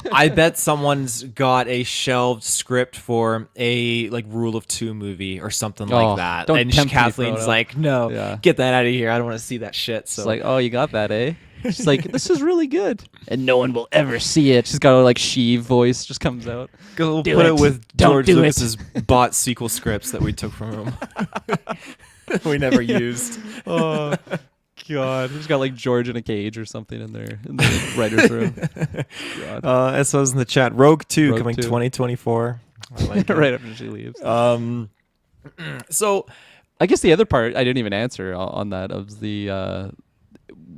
I bet someone's got a shelved script for a, like, Rule of Two movie or something like that. Don't And tempt me, Kathleen's Frodo. like, no, Yeah. get that out of here. I don't want to see that shit. So It's like, oh, you got that, eh? She's like, this is really good, and no one will ever see it. She's got a, like, Sheev voice just comes out. go Do put it. it with Don't George do it. Lucas's bought sequel scripts that we took from him. We never used. Oh God, she's got like George in a cage or something in the writer's room. God. As was in the chat, Rogue 2 Rogue coming 2. 2024. I like it. Right after she leaves. So I guess the other part I didn't even answer on that of the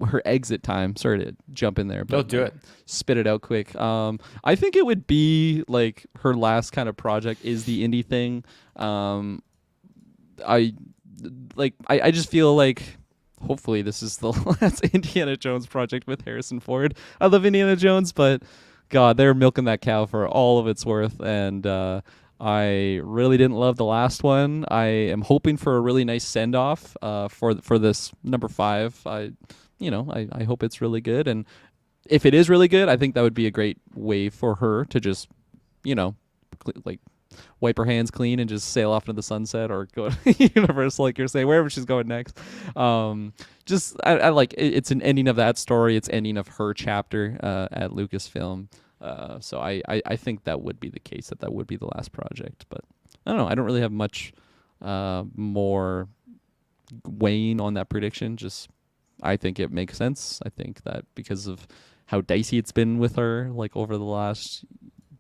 her exit time. Sorry to jump in there, but do it. Spit it out quick. I think it would be like her last kind of project is the indie thing. I just feel like hopefully this is the last Indiana Jones project with Harrison Ford. I love Indiana Jones, but God, they're milking that cow for all of its worth, and I really didn't love the last one. I am hoping for a really nice send off for this number 5. I hope it's really good, and if it is really good, I think that would be a great way for her to just, like, wipe her hands clean and just sail off into the sunset, or go to Universal, like you're saying, wherever she's going next. I like it's an ending of that story. It's ending of her chapter at Lucasfilm. So I think that would be the case, that would be the last project. But I don't know. I don't really have much more weighing on that prediction. Just I think it makes sense. I think that because of how dicey it's been with her, like, over the last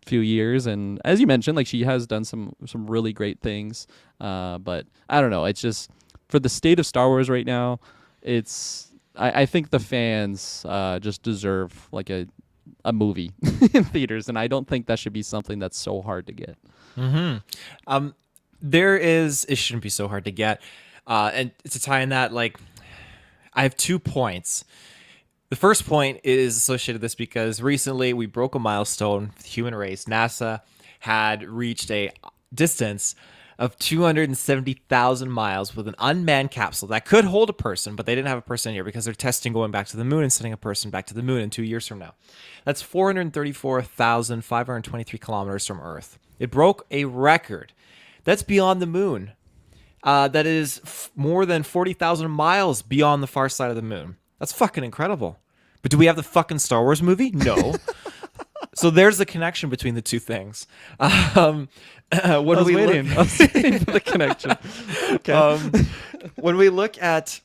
few years, and as you mentioned, like, she has done some really great things, but I don't know, it's just for the state of Star Wars right now, I think the fans just deserve like a movie in theaters, and I don't think that should be something that's so hard to get. it shouldn't be so hard to get, and to tie in that, like, I have 2 points. The first point is associated with this because recently we broke a milestone for the human race. NASA had reached a distance of 270,000 miles with an unmanned capsule that could hold a person, but they didn't have a person here because they're testing going back to the moon and sending a person back to the moon in 2 years from now. That's 434,523 kilometers from Earth. It broke a record. That's beyond the moon. That is more than 40,000 miles beyond the far side of the moon. That's fucking incredible. But do we have the fucking Star Wars movie? No. So there's the connection between the two things. I was waiting for the connection. Okay. When we look at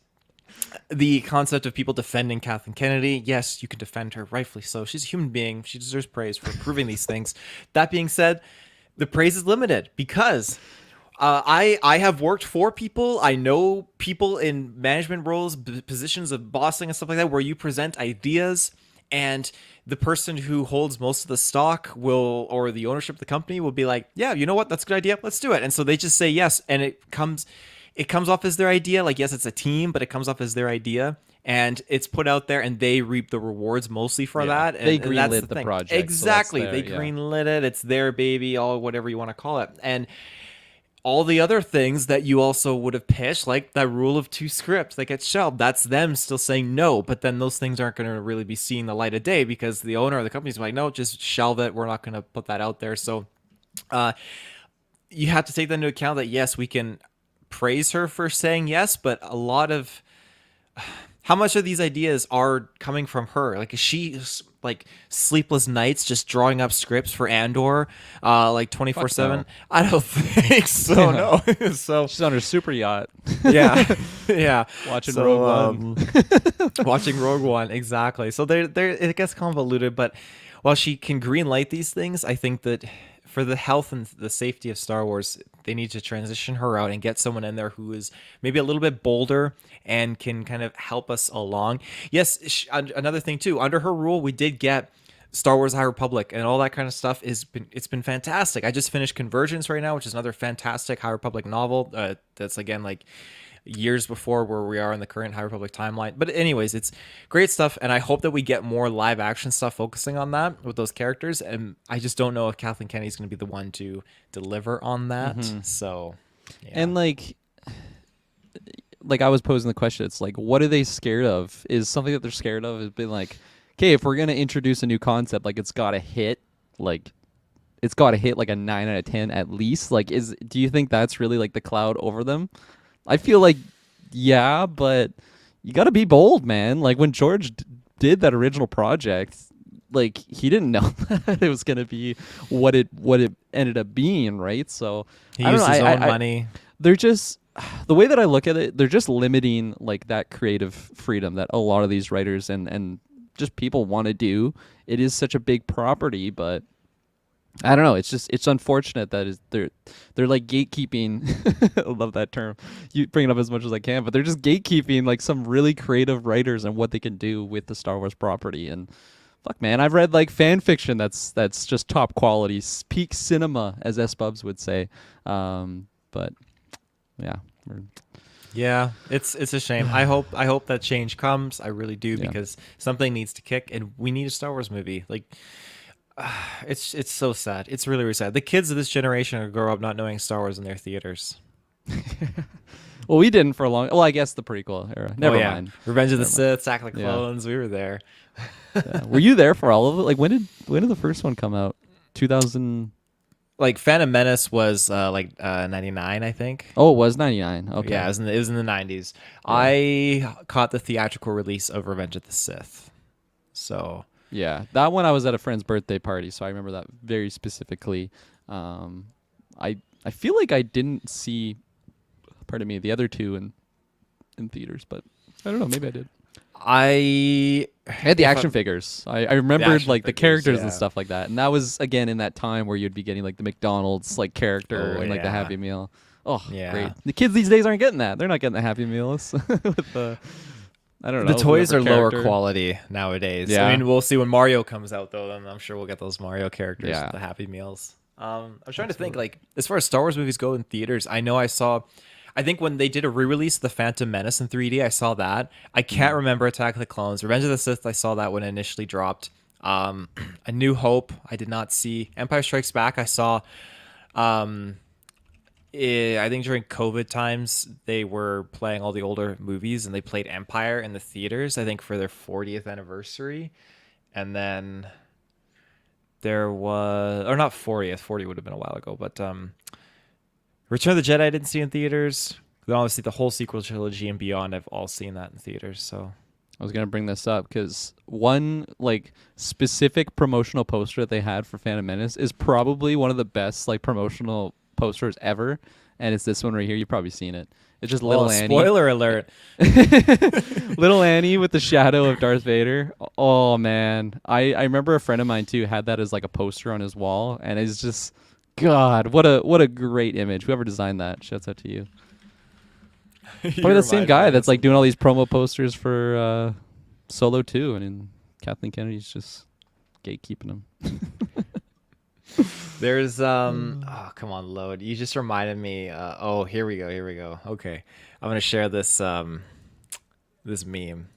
the concept of people defending Kathleen Kennedy, yes, you can defend her, rightfully so. She's a human being. She deserves praise for proving these things. That being said, the praise is limited because I have worked for people. I know people in management roles, positions of bossing and stuff like that, where you present ideas and the person who holds most of the stock or the ownership of the company will be like, yeah, you know what? That's a good idea. Let's do it. And so they just say yes. And it comes off as their idea. Like, yes, it's a team, but it comes off as their idea, and it's put out there, and they reap the rewards mostly for that. They And that's greenlit the thing. project, so that's Exactly, their- they yeah. greenlit it. It's their baby, all whatever you want to call it, and all the other things that you also would have pitched, like that rule of 2 scripts that gets shelved, that's them still saying no. But then those things aren't going to really be seeing the light of day because the owner of the company is like, no, just shelve it. We're not going to put that out there. So you have to take that into account that, yes, we can praise her for saying yes, but a lot of how much of these ideas are coming from her? Like, is she like sleepless nights just drawing up scripts for Andor, like 24/7? no. I don't think so. No. So She's on her super yacht. yeah, yeah. Watching So, Rogue One. watching Rogue One, exactly. So there, it gets convoluted. But while she can green light these things, I think that for the health and the safety of Star Wars, they need to transition her out and get someone in there who is maybe a little bit bolder and can kind of help us along. Yes, another thing too, under her rule, we did get Star Wars High Republic and all that kind of stuff. It's been fantastic. I just finished Convergence right now, which is another fantastic High Republic novel. That's again like years before where we are in the current High Republic timeline. But anyways, it's great stuff, and I hope that we get more live action stuff focusing on that with those characters. And I just don't know if Kathleen Kennedy is going to be the one to deliver on that. So, yeah. And like I was posing the question, it's like, what are they scared of? Is something that they're scared of has been like, okay, if we're gonna introduce a new concept, like it's gotta hit like a 9 out of 10 at least. Like, do you think that's really like the cloud over them? I feel like, yeah, but you got to be bold, man. Like when George did that original project, like he didn't know that it was going to be what it ended up being, right? So He I don't used know, his I- own money. they're just, the way that I look at it, they're just limiting like that creative freedom that a lot of these writers and just people want to do. It is such a big property, but I don't know. It's unfortunate that they're like gatekeeping. I love that term. You bring it up as much as I can, but they're just gatekeeping like some really creative writers and what they can do with the Star Wars property. And fuck, man, I've read like fan fiction that's just top quality, peak cinema, as S Bubs would say. But yeah, Yeah, it's a shame. I hope that change comes. I really do, Yeah. because something needs to kick, and we need a Star Wars movie. Like, it's so sad. It's really, really sad. The kids of this generation are grow up not knowing Star Wars in their theaters. well, we didn't for a long. Well, I guess the prequel era. Never Oh, yeah. mind. Revenge of the Sith, Attack of the Yeah. Clones. We were there. Yeah. Were you there for all of it? Like when did the first one come out? 2000. Like Phantom Menace was 99, I think. Oh, it was 99. Okay. Yeah, it was in the 90s. I caught the theatrical release of Revenge of the Sith. So Yeah, that one I was at a friend's birthday party, so I remember that very specifically. I feel like I didn't see, pardon me, the other two in theaters, but I don't know, maybe I did. I had the action figures. I remembered action like the figures, characters yeah. and stuff like that, and that was again in that time where you'd be getting like the McDonald's like character Oh, and like the yeah. Happy Meal. Oh, Yeah. great! The kids these days aren't getting that. They're not getting the Happy Meals with the. I don't know. The toys are whatever lower character. quality nowadays. Yeah. I mean, we'll see when Mario comes out, though. Then I'm sure we'll get those Mario characters, Yeah. the Happy Meals. I'm trying to think, like, as far as Star Wars movies go in theaters, I know I think when they did a re-release of The Phantom Menace in 3D, I saw that. I can't remember Attack of the Clones. Revenge of the Sith, I saw that when it initially dropped. A New Hope, I did not see. Empire Strikes Back, I saw. I think during COVID times, they were playing all the older movies, and they played Empire in the theaters, I think for their 40th anniversary. And then there was, or not 40th, 40 would have been a while ago, but Return of the Jedi I didn't see in theaters. Then obviously the whole sequel trilogy and beyond, I've all seen that in theaters. So I was gonna bring this up because one like specific promotional poster that they had for Phantom Menace is probably one of the best like promotional posters ever, and it's this one right here. You've probably seen it. It's just little Annie. Spoiler alert. Little Annie with the shadow of Darth Vader. Oh man, I remember a friend of mine too had that as like a poster on his wall, and it's just God, what a great image. Whoever designed that, shouts out to you. Probably the same guy that's like doing all these promo posters for Solo 2, and Kathleen Kennedy's just gatekeeping them. There's oh, come on, load. You just reminded me. Oh, here we go. Okay. I'm gonna share this this meme.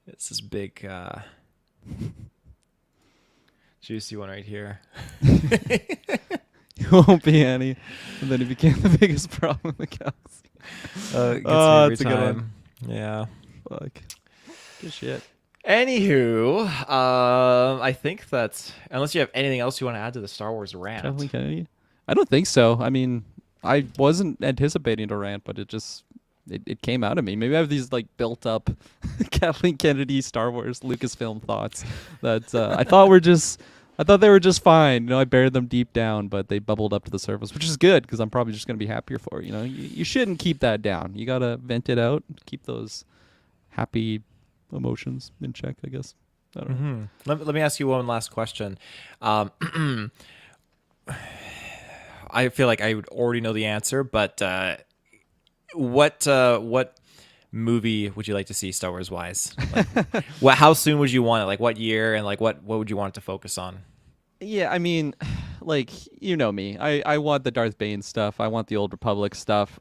It's this big juicy one right here. It won't be any. And then it became the biggest problem in the galaxy. It gets me Oh, every it's a good time. one. Yeah. Fuck. Good shit. Anywho, I think that's, unless you have anything else you want to add to the Star Wars rant. Kathleen Kennedy? I don't think so. I mean, I wasn't anticipating to rant, but it came out of me. Maybe I have these like built up Kathleen Kennedy Star Wars Lucasfilm thoughts that I thought they were just fine. You know, I buried them deep down, but they bubbled up to the surface, which is good because I'm probably just going to be happier for it. You know, you shouldn't keep that down. You got to vent it out, keep those happy emotions in check, I guess. I don't know. Let me ask you one last question. I feel like I would already know the answer, but what movie would you like to see Star Wars wise? Like, how soon would you want it? Like what year, and like what would you want it to focus on? Yeah, I mean, like, you know me. I want the Darth Bane stuff. I want the Old Republic stuff.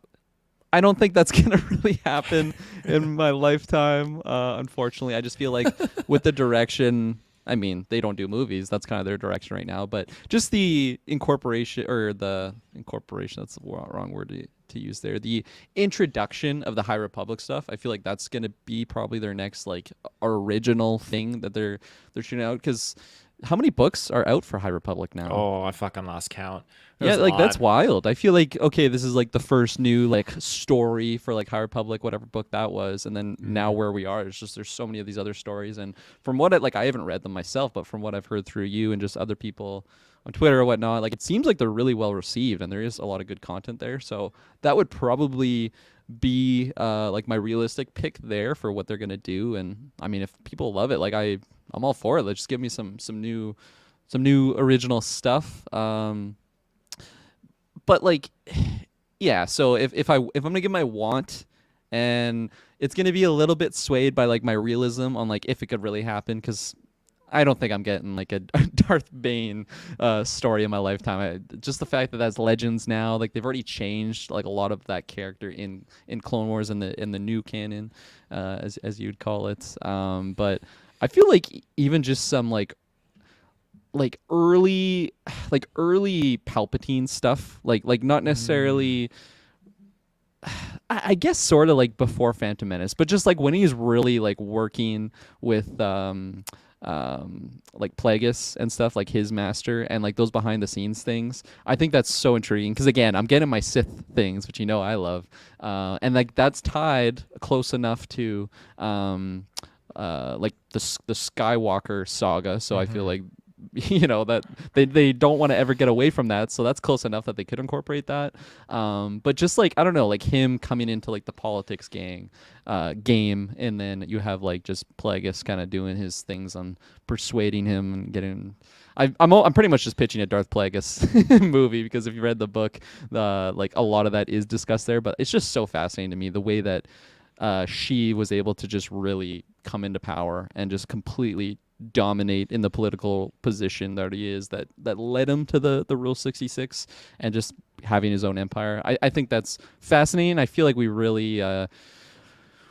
I don't think that's going to really happen in my lifetime, unfortunately. I just feel like with the direction, I mean, they don't do movies. That's kind of their direction right now. But just the incorporation, that's the wrong word to use there. The introduction of the High Republic stuff, I feel like that's going to be probably their next, like, original thing that they're shooting out. Because how many books are out for High Republic now? Oh, I fucking lost count. Yeah, like that's wild. I feel like, okay, this is like the first new like story for like High Republic, whatever book that was, and then now where we are, it's just there's so many of these other stories, and from what I haven't read them myself, but from what I've heard through you and just other people on Twitter or whatnot, like it seems like they're really well received, and there is a lot of good content there. So that would probably be like my realistic pick there for what they're gonna do. And I mean, if people love it, like I'm all for it. Let's just give me some new original stuff. But like, yeah. So if I'm gonna give my want, and it's gonna be a little bit swayed by like my realism on like if it could really happen, because I don't think I'm getting like a Darth Bane story in my lifetime. Just the fact that that's Legends now, like they've already changed like a lot of that character in Clone Wars in the new canon, as you'd call it. But I feel like even just some like early Palpatine stuff, like not necessarily. I guess sort of like before Phantom Menace, but just like when he's really like working with like Plagueis and stuff, like his master, and like those behind the scenes things. I think that's so intriguing because again, I'm getting my Sith things, which you know I love, and like that's tied close enough to like the Skywalker saga. So I feel like, you know, that they don't want to ever get away from that, so that's close enough that they could incorporate that. But just like, I don't know, like him coming into like the politics game, and then you have like just Plagueis kind of doing his things on persuading him and getting. I'm pretty much just pitching a Darth Plagueis movie, because if you read the book, like a lot of that is discussed there. But it's just so fascinating to me the way that she was able to just really come into power and just completely dominate in the political position that he is, that led him to the Rule 66 and just having his own empire. I think that's fascinating. I feel like we really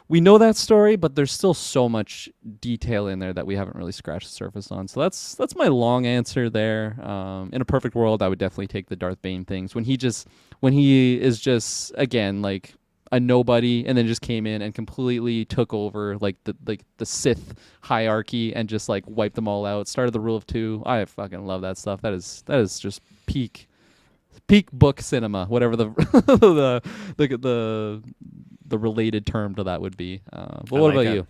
we know that story, but there's still so much detail in there that we haven't really scratched the surface on. So that's my long answer there. In a perfect world, I would definitely take the Darth Bane things when he is just again like a nobody, and then just came in and completely took over like the Sith hierarchy and just like wiped them all out. Started the Rule of Two. I fucking love that stuff. That is just peak book cinema, whatever the related term to that would be. But what about you?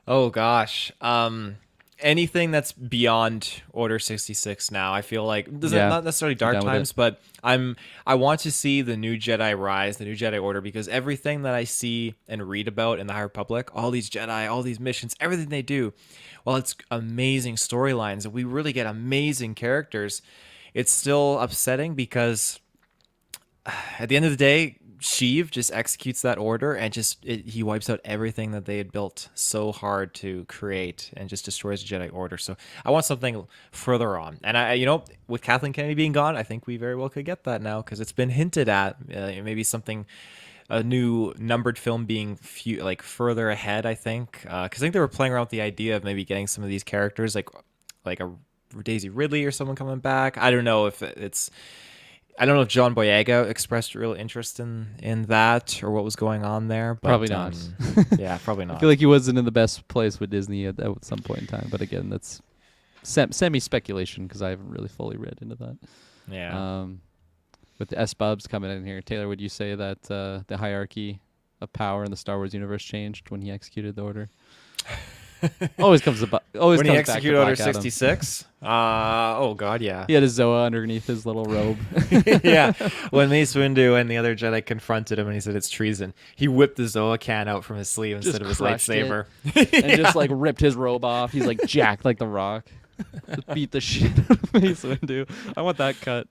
Oh gosh. Anything that's beyond Order 66 now, I feel like not necessarily Dark Times, but I want to see the new Jedi rise, the new Jedi Order, because everything that I see and read about in the High Republic, all these Jedi, all these missions, everything they do, well, it's amazing storylines and we really get amazing characters. It's still upsetting because at the end of the day, Sheev just executes that order and he wipes out everything that they had built so hard to create and just destroys the Jedi Order. So I want something further on. And with Kathleen Kennedy being gone, I think we very well could get that now because it's been hinted at. Maybe something, a new numbered film being further ahead. I think because I think they were playing around with the idea of maybe getting some of these characters like a Daisy Ridley or someone coming back. I don't know if John Boyega expressed real interest in that or what was going on there. But, Probably not. Yeah, probably not. I feel like he wasn't in the best place with Disney at some point in time. But again, that's semi-speculation because I haven't really fully read into that. Yeah. With the S-Bubs coming in here, Taylor, would you say that the hierarchy of power in the Star Wars universe changed when he executed the order? Always comes When he back to executed Order Black Adam. 66? Oh god, yeah. He had his Zoa underneath his little robe. Yeah. When Mace Windu and the other Jedi confronted him and he said it's treason, he whipped the Zoa can out from his sleeve instead of his crushed lightsaber. And just like ripped his robe off. He's like jacked like the Rock. Just beat the shit out of Mace Windu. I want that cut.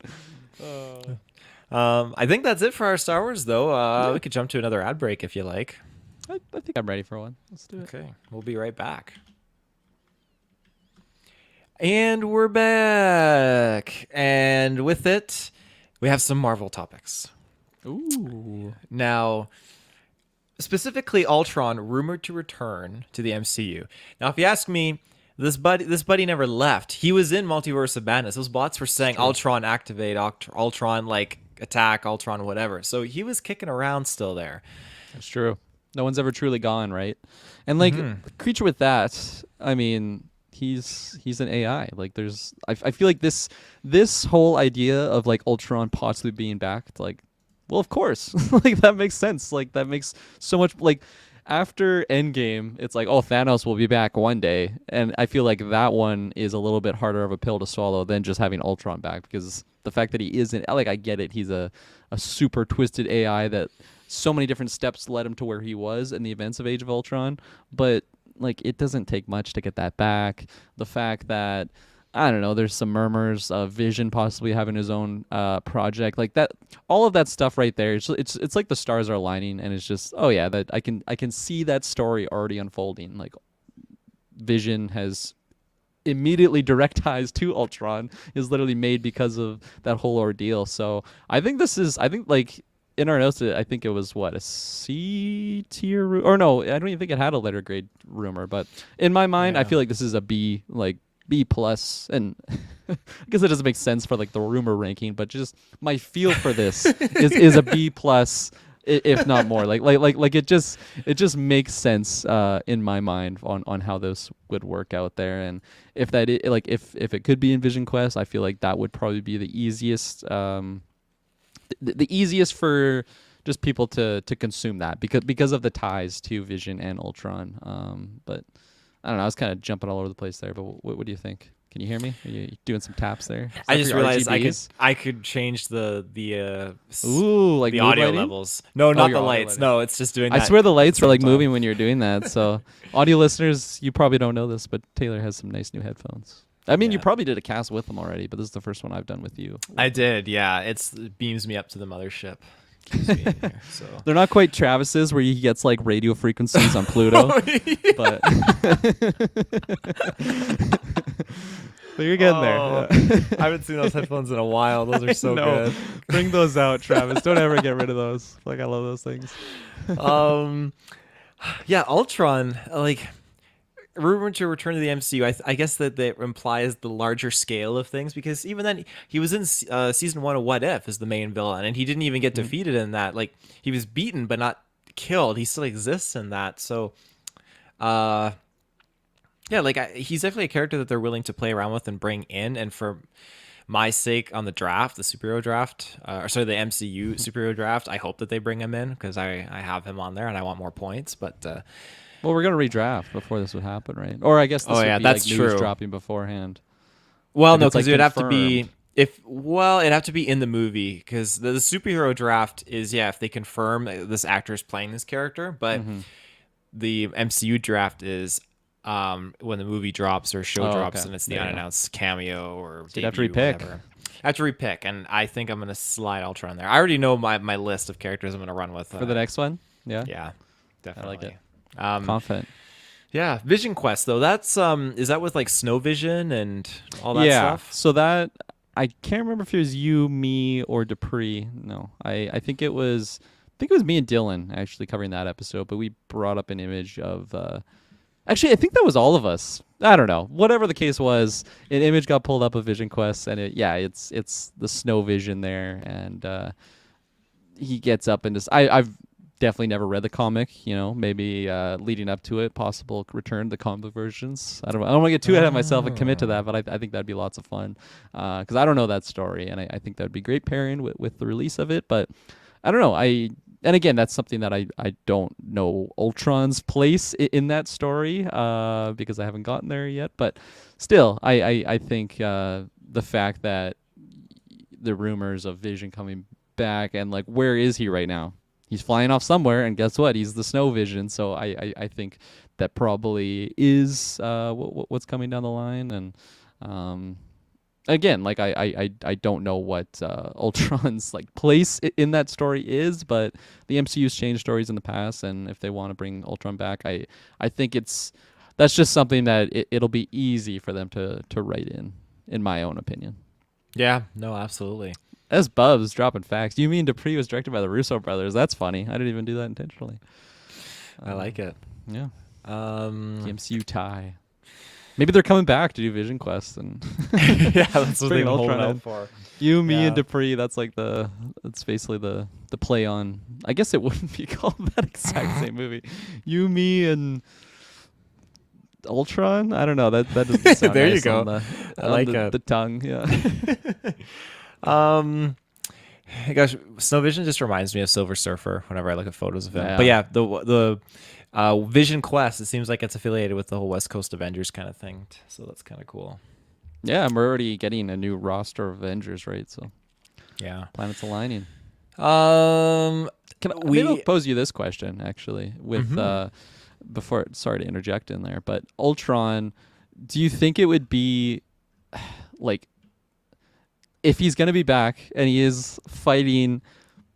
I think that's it for our Star Wars, though. We could jump to another ad break if you like. I think I'm ready for one. Let's do it. Okay, we'll be right back. And we're back. And with it, we have some Marvel topics. Ooh. Now, specifically Ultron rumored to return to the MCU. Now, if you ask me, this buddy never left. He was in Multiverse of Madness. Those bots were saying Ultron activate, Ultron attack, Ultron whatever. So he was kicking around still there. That's true. No one's ever truly gone, right? And the creature with that, I mean, he's an AI. Like I feel like this whole idea of like Ultron possibly being back, like, well, of course. Like that makes sense. Like that makes so much like after Endgame, it's like, oh, Thanos will be back one day. And I feel like that one is a little bit harder of a pill to swallow than just having Ultron back because the fact that he isn't, like, I get it. He's a super twisted AI that so many different steps led him to where he was in the events of Age of Ultron. But, like, it doesn't take much to get that back. The fact that, I don't know, there's some murmurs of Vision possibly having his own project, like that, all of that stuff right there. It's like the stars are aligning, and it's just, oh yeah, that I can see that story already unfolding. Like Vision has immediately direct ties to Ultron is literally made because of that whole ordeal. So I think like in our notes, I think it was what, a C tier, or no, I don't even think it had a letter grade rumor, but in my mind, I feel like this is a B, like B plus, and I guess it doesn't make sense for like the rumor ranking, but just my feel for this is a B plus, if not more. Like it just makes sense in my mind on how this would work out there, and if that if it could be in Vision Quest, I feel like that would probably be the easiest, the easiest for just people to consume that because of the ties to Vision and Ultron. But I don't know. I was kind of jumping all over the place there, but what do you think? Can you hear me? Are you doing some taps there? I just realized I could change the audio lighting? levels. No, not the your audio lights. lighting. No, it's just doing that. I swear the lights were like time. moving when you're doing that. So audio listeners, you probably don't know this, but Taylor has some nice new headphones. I mean, you probably did a cast with them already, but this is the first one I've done with you. I did, yeah. It beams me up to the mothership. Keeps me in here, so. They're not quite Travis's where he gets like radio frequencies on Pluto, but you're getting there. I haven't seen those headphones in a while. Those are so good. Bring those out, Travis. Don't ever get rid of those. Like, I love those things. Yeah, Ultron, like, rumored to return to the MCU. I guess that implies the larger scale of things, because even then he was in season 1 of What If as the main villain, and he didn't even get defeated in that. Like, he was beaten but not killed. He still exists in that. So yeah, like he's definitely a character that they're willing to play around with and bring in. And for my sake, on the draft, the superhero draft, the MCU superhero draft, I hope that they bring him in, because I have him on there and I want more points. But well, we're gonna redraft before this would happen, right? Or I guess this would be that's like true. News dropping beforehand. Well, like no, because like it would have to be confirmed. it'd have to be in the movie, because the superhero draft is, if they confirm this actor is playing this character, but the MCU draft is when the movie drops or show drops, and it's the unannounced cameo or So you'd have to debut, repick. whatever. I have to repick, and I think I'm gonna slide Ultron there. I already know my list of characters I'm gonna run with For the next one? Yeah. Yeah, definitely. I like it. Um, Confident. yeah, Vision Quest though. That's is that with like Snow Vision and all that Yeah. stuff? So that I can't remember if it was you, me, or Dupree. No. I think it was me and Dylan actually covering that episode, but we brought up an image of actually I think that was all of us. I don't know. Whatever the case was, an image got pulled up of Vision Quest and it's the Snow Vision there, and he gets up and just I've definitely never read the comic, maybe leading up to it, possible return to the comic book versions. I don't want to get too ahead of myself and commit to that, but I think that'd be lots of fun because I don't know that story, and I think that'd be great pairing with the release of it. But I don't know. And again, that's something that I don't know Ultron's place in that story because I haven't gotten there yet. But still, I think the fact that the rumors of Vision coming back and like where is he right now? He's flying off somewhere, and guess what? He's the Snow Vision. So I think that probably is what's coming down the line. And again, like I don't know what Ultron's like place in that story is, but the MCU's changed stories in the past, and if they want to bring Ultron back, I think that's just something that it'll be easy for them to write in my own opinion. Yeah, no, absolutely. That's Bubs dropping facts. You mean Dupree was directed by the Russo brothers? That's funny. I didn't even do that intentionally. I like it. Yeah. The MCU tie. Maybe they're coming back to do Vision Quest and yeah, that's what bring they've been holding Ultron out in. for. You, me, Yeah. and Dupree. That's like that's basically the play on. I guess it wouldn't be called that exact same movie. You, me, and Ultron. I don't know. That doesn't sound There you nice go. on I like the, it. the tongue. Yeah. Gosh, Snow Vision just reminds me of Silver Surfer whenever I look at photos of him. Yeah. But yeah, the Vision Quest, it seems like it's affiliated with the whole West Coast Avengers kind of thing. So that's kind of cool. Yeah, and we're already getting a new roster of Avengers, right? So Yeah. planets aligning. Um, Maybe I'll pose you this question actually with before, sorry to interject in there, but Ultron, do you think it would be like if he's going to be back and he is fighting,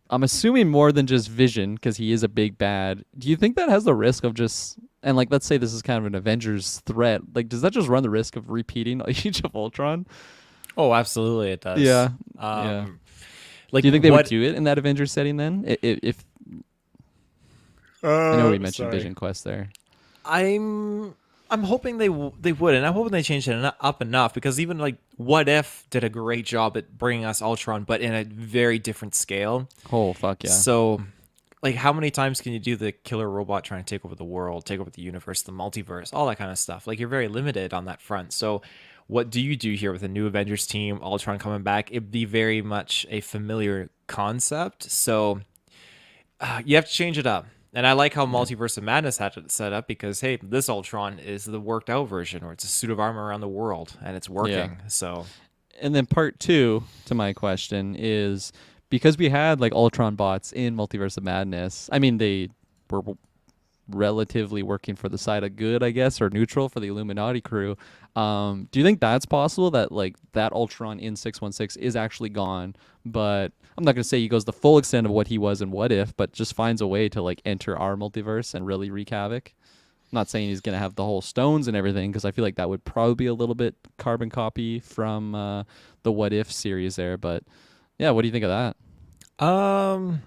I'm assuming more than just Vision because he is a big bad, do you think that has the risk of just, and like let's say this is kind of an Avengers threat, like does that just run the risk of repeating Age of Ultron? Oh, absolutely, it does. Yeah. Yeah. Yeah. Like, Do you think they would do it in that Avengers setting then? If I know we mentioned Vision Quest there. I'm hoping they would, and I'm hoping they change it up enough because even like What If did a great job at bringing us Ultron, but in a very different scale. Oh fuck yeah! So, like, how many times can you do the killer robot trying to take over the world, take over the universe, the multiverse, all that kind of stuff? Like, you're very limited on that front. So, what do you do here with a new Avengers team, Ultron coming back? It'd be very much a familiar concept. So, you have to change it up. And I like how Multiverse of Madness had it set up because, hey, this Ultron is the worked out version, or it's a suit of armor around the world, and it's working. Yeah. So, And then part two to my question is because we had like Ultron bots in Multiverse of Madness. I mean, they were relatively working for the side of good, I guess, or neutral for the Illuminati crew. Do you think that's possible that like that Ultron in 616 is actually gone, but I'm not going to say he goes the full extent of what he was in What If, but just finds a way to like enter our multiverse and really wreak havoc? I'm not saying he's going to have the whole stones and everything because I feel like that would probably be a little bit carbon copy from the What If series there, but yeah, what do you think of that? I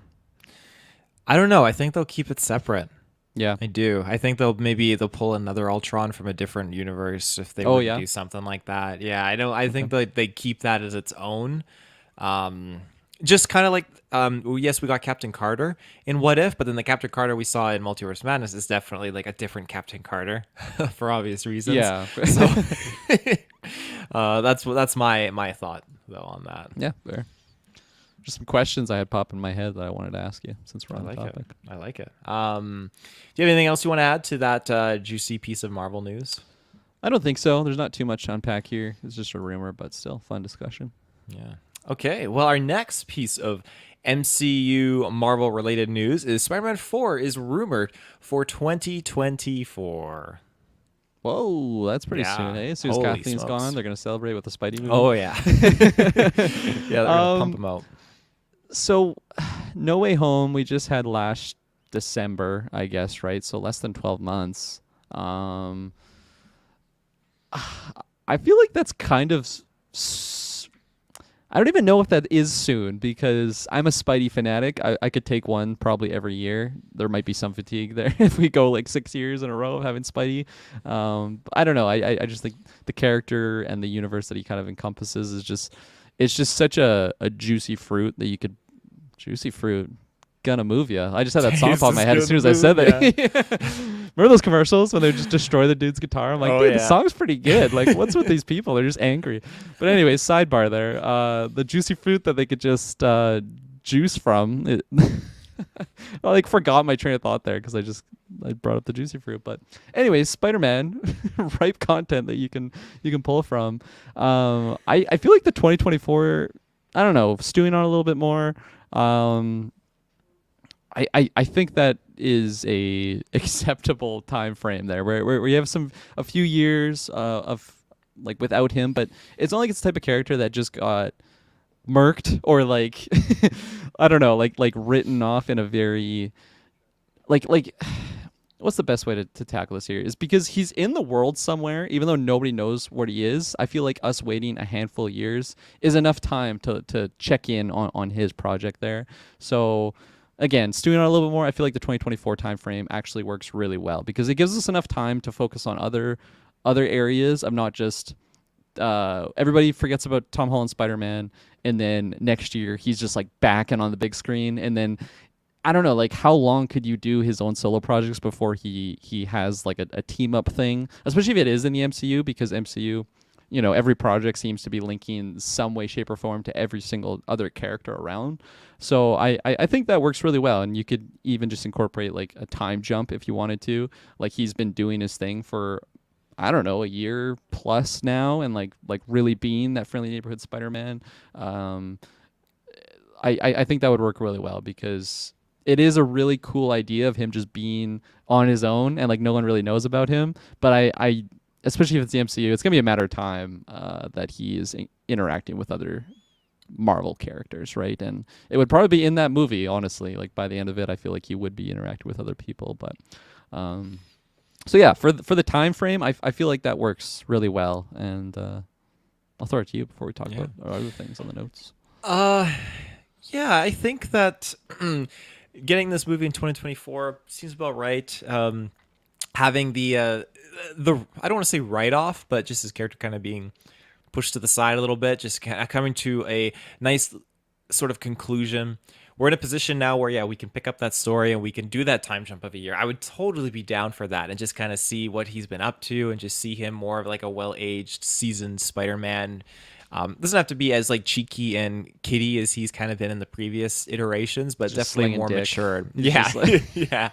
don't know. I think they'll keep it separate. Yeah. I do. I think they'll pull another Ultron from a different universe if they were to do something like that. Yeah, I know. I think that they keep that as its own. Just kind of like, yes, we got Captain Carter in What If, but then the Captain Carter we saw in Multiverse Madness is definitely like a different Captain Carter for obvious reasons. Yeah. So that's my thought though on that. Yeah, fair. Just some questions I had pop in my head that I wanted to ask you since we're on the topic. I like it. Do you have anything else you want to add to that juicy piece of Marvel news? I don't think so. There's not too much to unpack here. It's just a rumor, but still fun discussion. Yeah. Okay. Well, our next piece of MCU Marvel related news is Spider-Man 4 is rumored for 2024. Whoa, that's pretty Yeah. soon, eh? As soon as Holy Kathleen's smokes. gone, they're gonna celebrate with the Spidey movie. Oh yeah, yeah. They're gonna pump him out. So, No Way Home we just had last December, I guess, right? So less than 12 months. I feel like that's kind of I don't even know if that is soon because I'm a Spidey fanatic. I could take one probably every year. There might be some fatigue there if we go like 6 years in a row of having Spidey. I don't know. I just think the character and the universe that he kind of encompasses is just it's just such a juicy fruit that you could juicy fruit gonna move ya. I just had that song pop in my head as soon as I said that. Remember those commercials when they just destroy the dude's guitar? I'm like, dude, the song's pretty good. Like, what's with these people? They're just angry. But anyway, sidebar there. The juicy fruit that they could just juice from. I like forgot my train of thought there because I brought up the juicy fruit. But anyways, Spider-Man, ripe content that you can pull from. I feel like the 2024. I don't know, stewing on a little bit more. I think that is a acceptable time frame there where we have a few years of like without him, but it's not like it's the type of character that just got murked or like I don't know, like written off in a very like what's the best way to tackle this here is because he's in the world somewhere, even though nobody knows what he is. I feel like us waiting a handful of years is enough time to check in on his project there. So again, stewing on a little bit more, I feel like the 2024 timeframe actually works really well because it gives us enough time to focus on other areas of not just everybody forgets about Tom Holland's Spider-Man, and then next year he's just like back and on the big screen, and then I don't know, like how long could you do his own solo projects before he has like a team up thing, especially if it is in the MCU, because MCU, you know, every project seems to be linking some way, shape, or form to every single other character around. So I think that works really well, and you could even just incorporate like a time jump if you wanted to. Like he's been doing his thing for I don't know, a year plus now, and like really being that friendly neighborhood Spider-Man. I think that would work really well because it is a really cool idea of him just being on his own and like no one really knows about him. But I especially if it's the MCU, it's gonna be a matter of time that he is interacting with other Marvel characters, right? And it would probably be in that movie, honestly. Like by the end of it, I feel like he would be interacting with other people. But so yeah, for the time frame, I feel like that works really well. And I'll throw it to you before we talk about our other things on the notes. Yeah, I think that getting this movie in 2024 seems about right. Having the I don't want to say write off, but just his character kind of being pushed to the side a little bit, just kind of coming to a nice sort of conclusion. We're in a position now where we can pick up that story and we can do that time jump of a year. I would totally be down for that and just kind of see what he's been up to and just see him more of like a well-aged, seasoned Spider-Man. Doesn't have to be as like cheeky and kiddie as he's kind of been in the previous iterations, but Just definitely slinging more dick. matured. He's just like Yeah.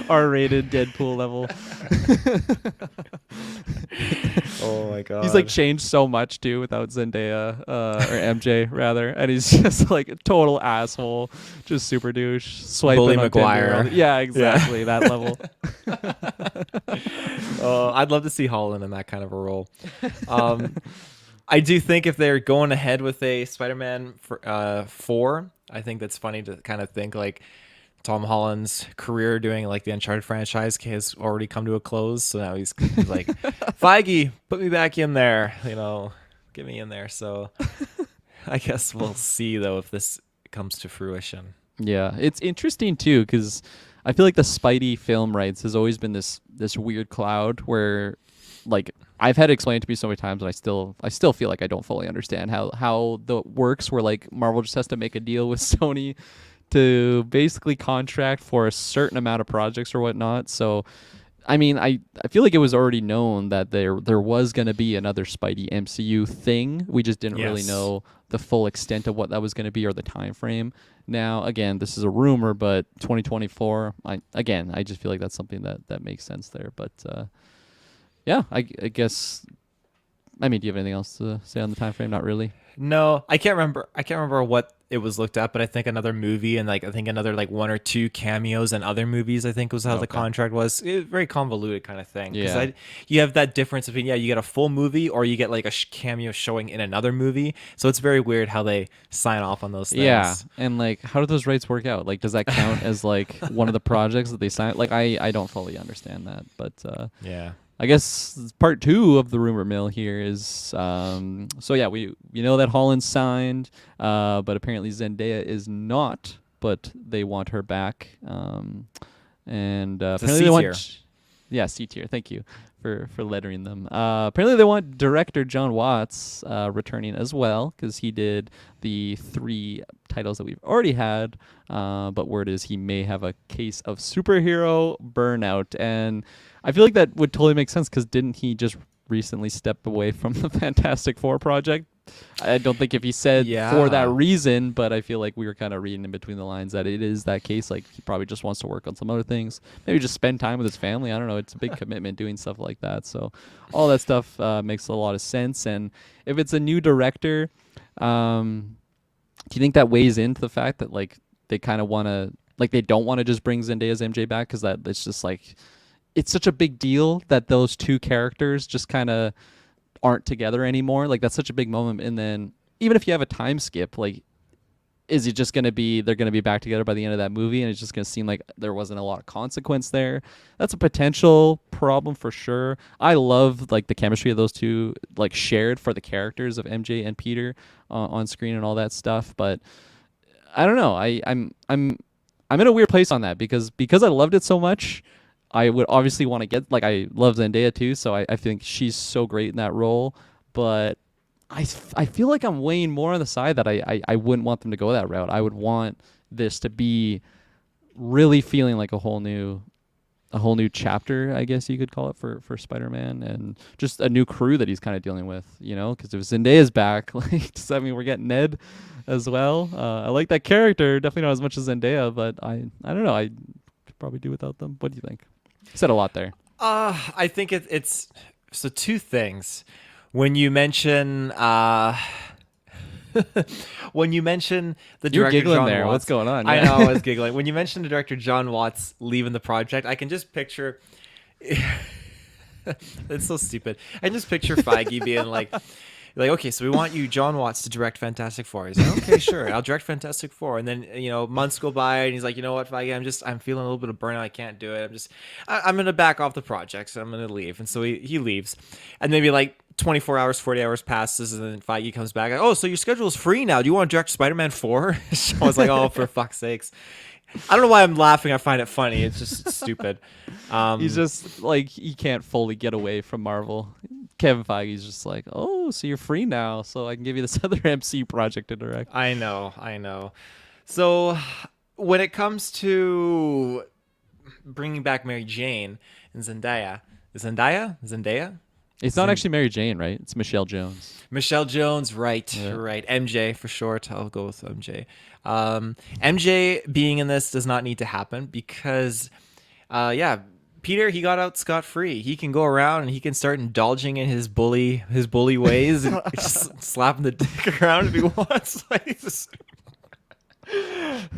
R-rated Deadpool level. Oh my god. He's like changed so much too without Zendaya or MJ rather, and he's just like a total asshole, just super douche, swiping Bully on Maguire. Tinder. Yeah, exactly that level. I'd love to see Holland in that kind of a role. I do think if they're going ahead with a Spider-Man 4, I think that's funny to kind of think like Tom Holland's career doing like the Uncharted franchise has already come to a close. So now he's like, Feige, put me back in there, get me in there. So I guess we'll see though if this comes to fruition. Yeah, it's interesting too because I feel like the Spidey film rights has always been this weird cloud where like I've had it explained to me so many times, and I still feel like I don't fully understand how the works where like Marvel just has to make a deal with Sony to basically contract for a certain amount of projects or whatnot. So, I mean, I feel like it was already known that there was going to be another Spidey MCU thing. We just didn't really know the full extent of what that was going to be or the time frame. Now, again, this is a rumor, but 2024. I just feel like that's something that makes sense there. But yeah, I guess. I mean, do you have anything else to say on the time frame? Not really. No, I can't remember what it was looked at, but I think another movie and like I think another like 1 or 2 cameos and other movies, I think was how the contract was. It was very convoluted kind of thing. Yeah. You have that difference between, you get a full movie or you get like a cameo showing in another movie. So it's very weird how they sign off on those things. Yeah, and like, how do those rights work out? Like, does that count as like one of the projects that they sign? Like, I don't fully understand that, but Yeah. I guess part 2 of the rumor mill here is so yeah, we know that Holland's signed, but apparently Zendaya is not, but they want her back, and apparently they want C tier. Thank you for lettering them. Apparently they want director John Watts returning as well, because he did the 3 titles that we've already had, but word is he may have a case of superhero burnout, and I feel like that would totally make sense, because didn't he just recently step away from the Fantastic Four project? I don't think if he said for that reason, but I feel like we were kind of reading in between the lines that it is that case. Like, he probably just wants to work on some other things. Maybe just spend time with his family. I don't know. It's a big commitment doing stuff like that. So all that stuff makes a lot of sense. And if it's a new director, do you think that weighs into the fact that like they kind of want to, like, they don't want to just bring Zendaya's MJ back, because that it's just like, it's such a big deal that those 2 characters just kind of aren't together anymore. Like, that's such a big moment. And then even if you have a time skip, like, is it just going to be they're going to be back together by the end of that movie, and it's just going to seem like there wasn't a lot of consequence there? That's a potential problem for sure. I love like the chemistry of those 2, like, shared for the characters of MJ and Peter on screen and all that stuff. But I don't know. I'm in a weird place on that, because I loved it so much. I would obviously want to get, like, I love Zendaya too, so I think she's so great in that role. But I feel like I'm weighing more on the side that I wouldn't want them to go that route. I would want this to be really feeling like a whole new chapter, I guess you could call it, for Spider-Man, and just a new crew that he's kind of dealing with, you know? Because if Zendaya's back, like, does that mean we're getting Ned as well? I like that character, definitely not as much as Zendaya, but I don't know. I could probably do without them. What do you think? Said a lot there. I think it's so 2 things. When you mention when you mention the You're director giggling John there. Watts, What's going on? I Yeah. know, I was giggling. When you mention the director John Watts leaving the project, I can just picture it's so stupid. I can just picture Feige being like, okay, so we want you, John Watts, to direct Fantastic Four. He's like, okay, sure, I'll direct Fantastic Four. And then, months go by, and he's like, you know what, Feige, I'm feeling a little bit of burnout. I can't do it. I'm going to back off the project, so I'm going to leave. And so he leaves. And maybe like 24 hours, 40 hours passes, and then Feige comes back. Oh, so your schedule is free now. Do you want to direct Spider-Man 4? So I was like, oh, for fuck's sakes. I don't know why I'm laughing. I find it funny. It's just stupid. He's just like, he can't fully get away from Marvel. Kevin Feige's just like, oh, so you're free now, so I can give you this other MC project to direct. I know. So when it comes to bringing back Mary Jane and Zendaya. It's not actually Mary Jane, right? It's Michelle Jones. Michelle Jones, right, Yeah. right. MJ for short. I'll go with MJ. MJ being in this does not need to happen because, Peter, he got out scot-free. He can go around and he can start indulging in his bully ways and just slapping the dick around if he wants.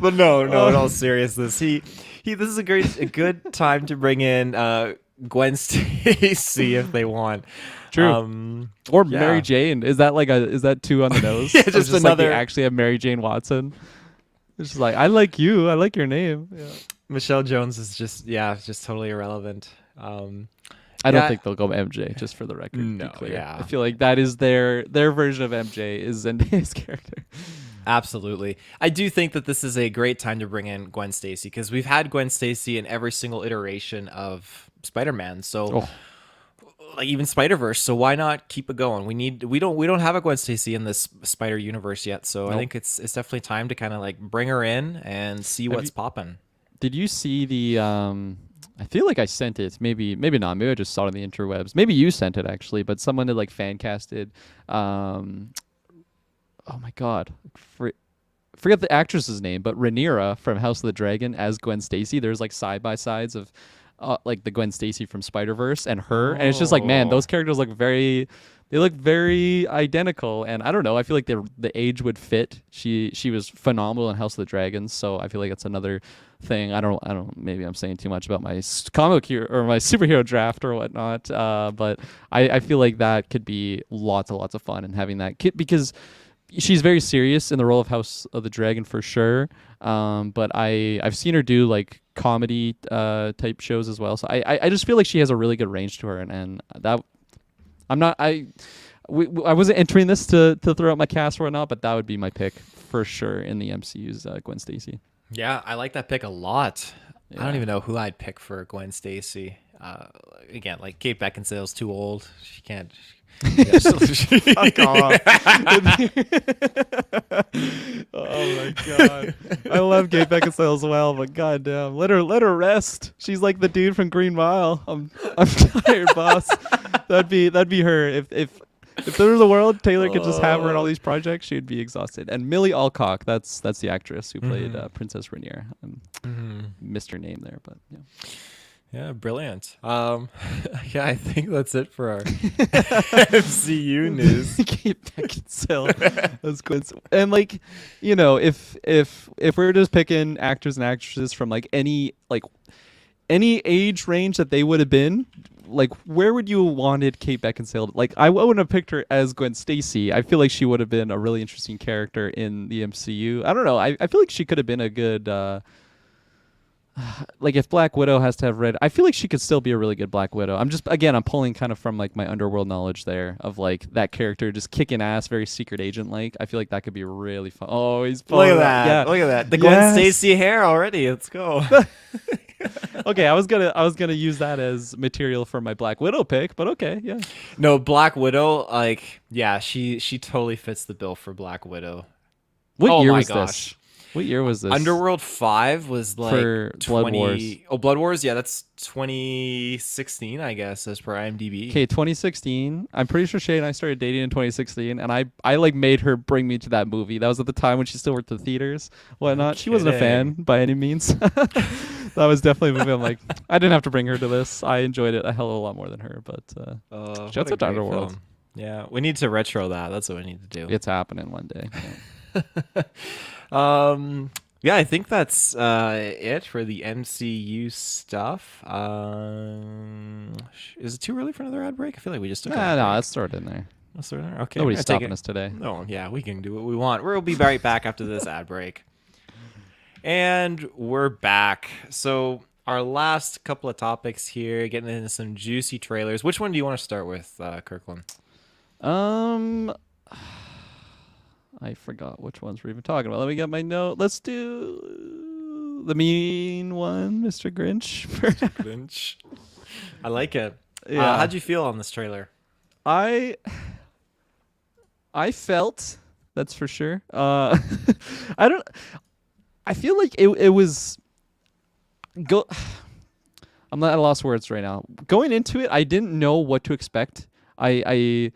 But no, in all seriousness, this is a good time to bring in Gwen Stacy if they want. True. Or Mary Jane. Is that 2 on the nose? Yeah, just like another. they actually have Mary Jane Watson. It's just like, I like you. I like your name. Yeah. Michelle Jones is just totally irrelevant. I don't think they'll go MJ, just for the record. No, to be clear. yeah. I feel like that is their version of MJ is Zendaya's character. Absolutely. I do think that this is a great time to bring in Gwen Stacy because we've had Gwen Stacy in every single iteration of Spider-Man. So like even Spider-Verse. So why not keep it going? We don't have a Gwen Stacy in this Spider universe yet. So I think it's definitely time to kind of like bring her in and see what's popping. Did you see the I feel like I sent it. Maybe not. Maybe I just saw it on the interwebs. Maybe you sent it actually, but someone had like fan casted oh my god. Forget the actress's name, but Rhaenyra from House of the Dragon as Gwen Stacy. There's like side by sides of like the Gwen Stacy from Spider-Verse and her, and it's just like, man, those characters look very They look very identical, and I don't know. I feel like the age would fit. She was phenomenal in House of the Dragons, so I feel like it's another thing. I don't. Maybe I'm saying too much about my comic hero or my superhero draft or whatnot. But I feel like that could be lots of fun, and having that kid because she's very serious in the role of House of the Dragon for sure. But I've seen her do like comedy type shows as well. So I just feel like she has a really good range to her, and that. I wasn't entering this to throw out my cast or whatnot, but that would be my pick for sure in the MCU's Gwen Stacy. Yeah, I like that pick a lot. Yeah. I don't even know who I'd pick for Gwen Stacy. Again, like Kate Beckinsale's too old. She can't. Fuck off. Oh my god. I love Kate Beckinsale as well, but goddamn, let her rest. She's like the dude from Green Mile. I'm tired, boss. That'd be her. If there was a world Taylor could just have her in all these projects, she'd be exhausted. And Millie Alcock, that's the actress who played Princess Rainier. Missed her name there, but yeah. Yeah, brilliant. Yeah, I think that's it for our MCU news. Kate Beckinsale. That's good. And like, you know, if we're just picking actors and actresses from like any age range that they would have been, like where would you have wanted Kate Beckinsale? Like I wouldn't have picked her as Gwen Stacy. I feel like she would have been a really interesting character in the MCU. I don't know. I feel like she could have been a good like if Black Widow has to have red, I feel like she could still be a really good Black Widow. I'm pulling kind of from like my underworld knowledge there of like that character just kicking ass, very secret agent like. I feel like that could be really fun. Oh, he's Look at that. that. Yeah. Look at that. The Gwen Stacy hair already. Let's go. Okay, I was gonna use that as material for my Black Widow pick, but okay, yeah. No, Black Widow, like, yeah, she totally fits the bill for Black Widow. What year my was gosh. this? What year was this? Underworld 5 was like For Blood Wars. Oh, Blood Wars, yeah, that's 2016, I guess, as per IMDb. Okay, 2016. I'm pretty sure Shay and I started dating in 2016, and I like made her bring me to that movie. That was at the time when she still worked at the theaters, whatnot. She wasn't a fan by any means. That was definitely a movie. I'm like, I didn't have to bring her to this. I enjoyed it a hell of a lot more than her, but shouts out to Underworld. Film. Yeah, we need to retro that. That's what we need to do. It's happening one day. Yeah, I think that's it for the MCU stuff. Is it too early for another ad break? I feel like we just took No, let's throw it in there. Let's throw it in there. Okay. Nobody's stopping us today. No, yeah, we can do what we want. We'll be right back after this ad break. And we're back. So our last couple of topics here, getting into some juicy trailers. Which one do you want to start with, Kirklin? I forgot which ones we're even talking about. Let me get my note. Let's do the mean one, Mr. Grinch. Grinch. I like it. Yeah. How'd you feel on this trailer? I felt, that's for sure. I feel like it was I'm not at a loss of words right now. Going into it, I didn't know what to expect. I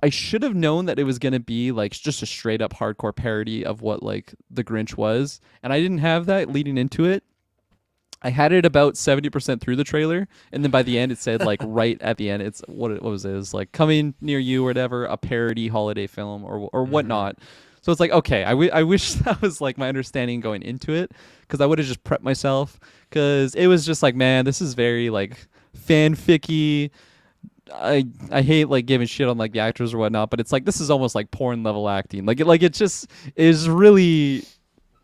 should have known that it was going to be like just a straight up hardcore parody of what like the Grinch was, and I didn't have that leading into it. I had it about 70% through the trailer, and then by the end it said like right at the end it's what was it? It was like coming near you or whatever, a parody holiday film or whatnot. So it's like, okay, I wish that was like my understanding going into it, because I would have just prepped myself, because it was just like, man, this is very like fanficky. I hate like giving shit on like the actors or whatnot, but it's like this is almost like porn level acting. Like it just is really,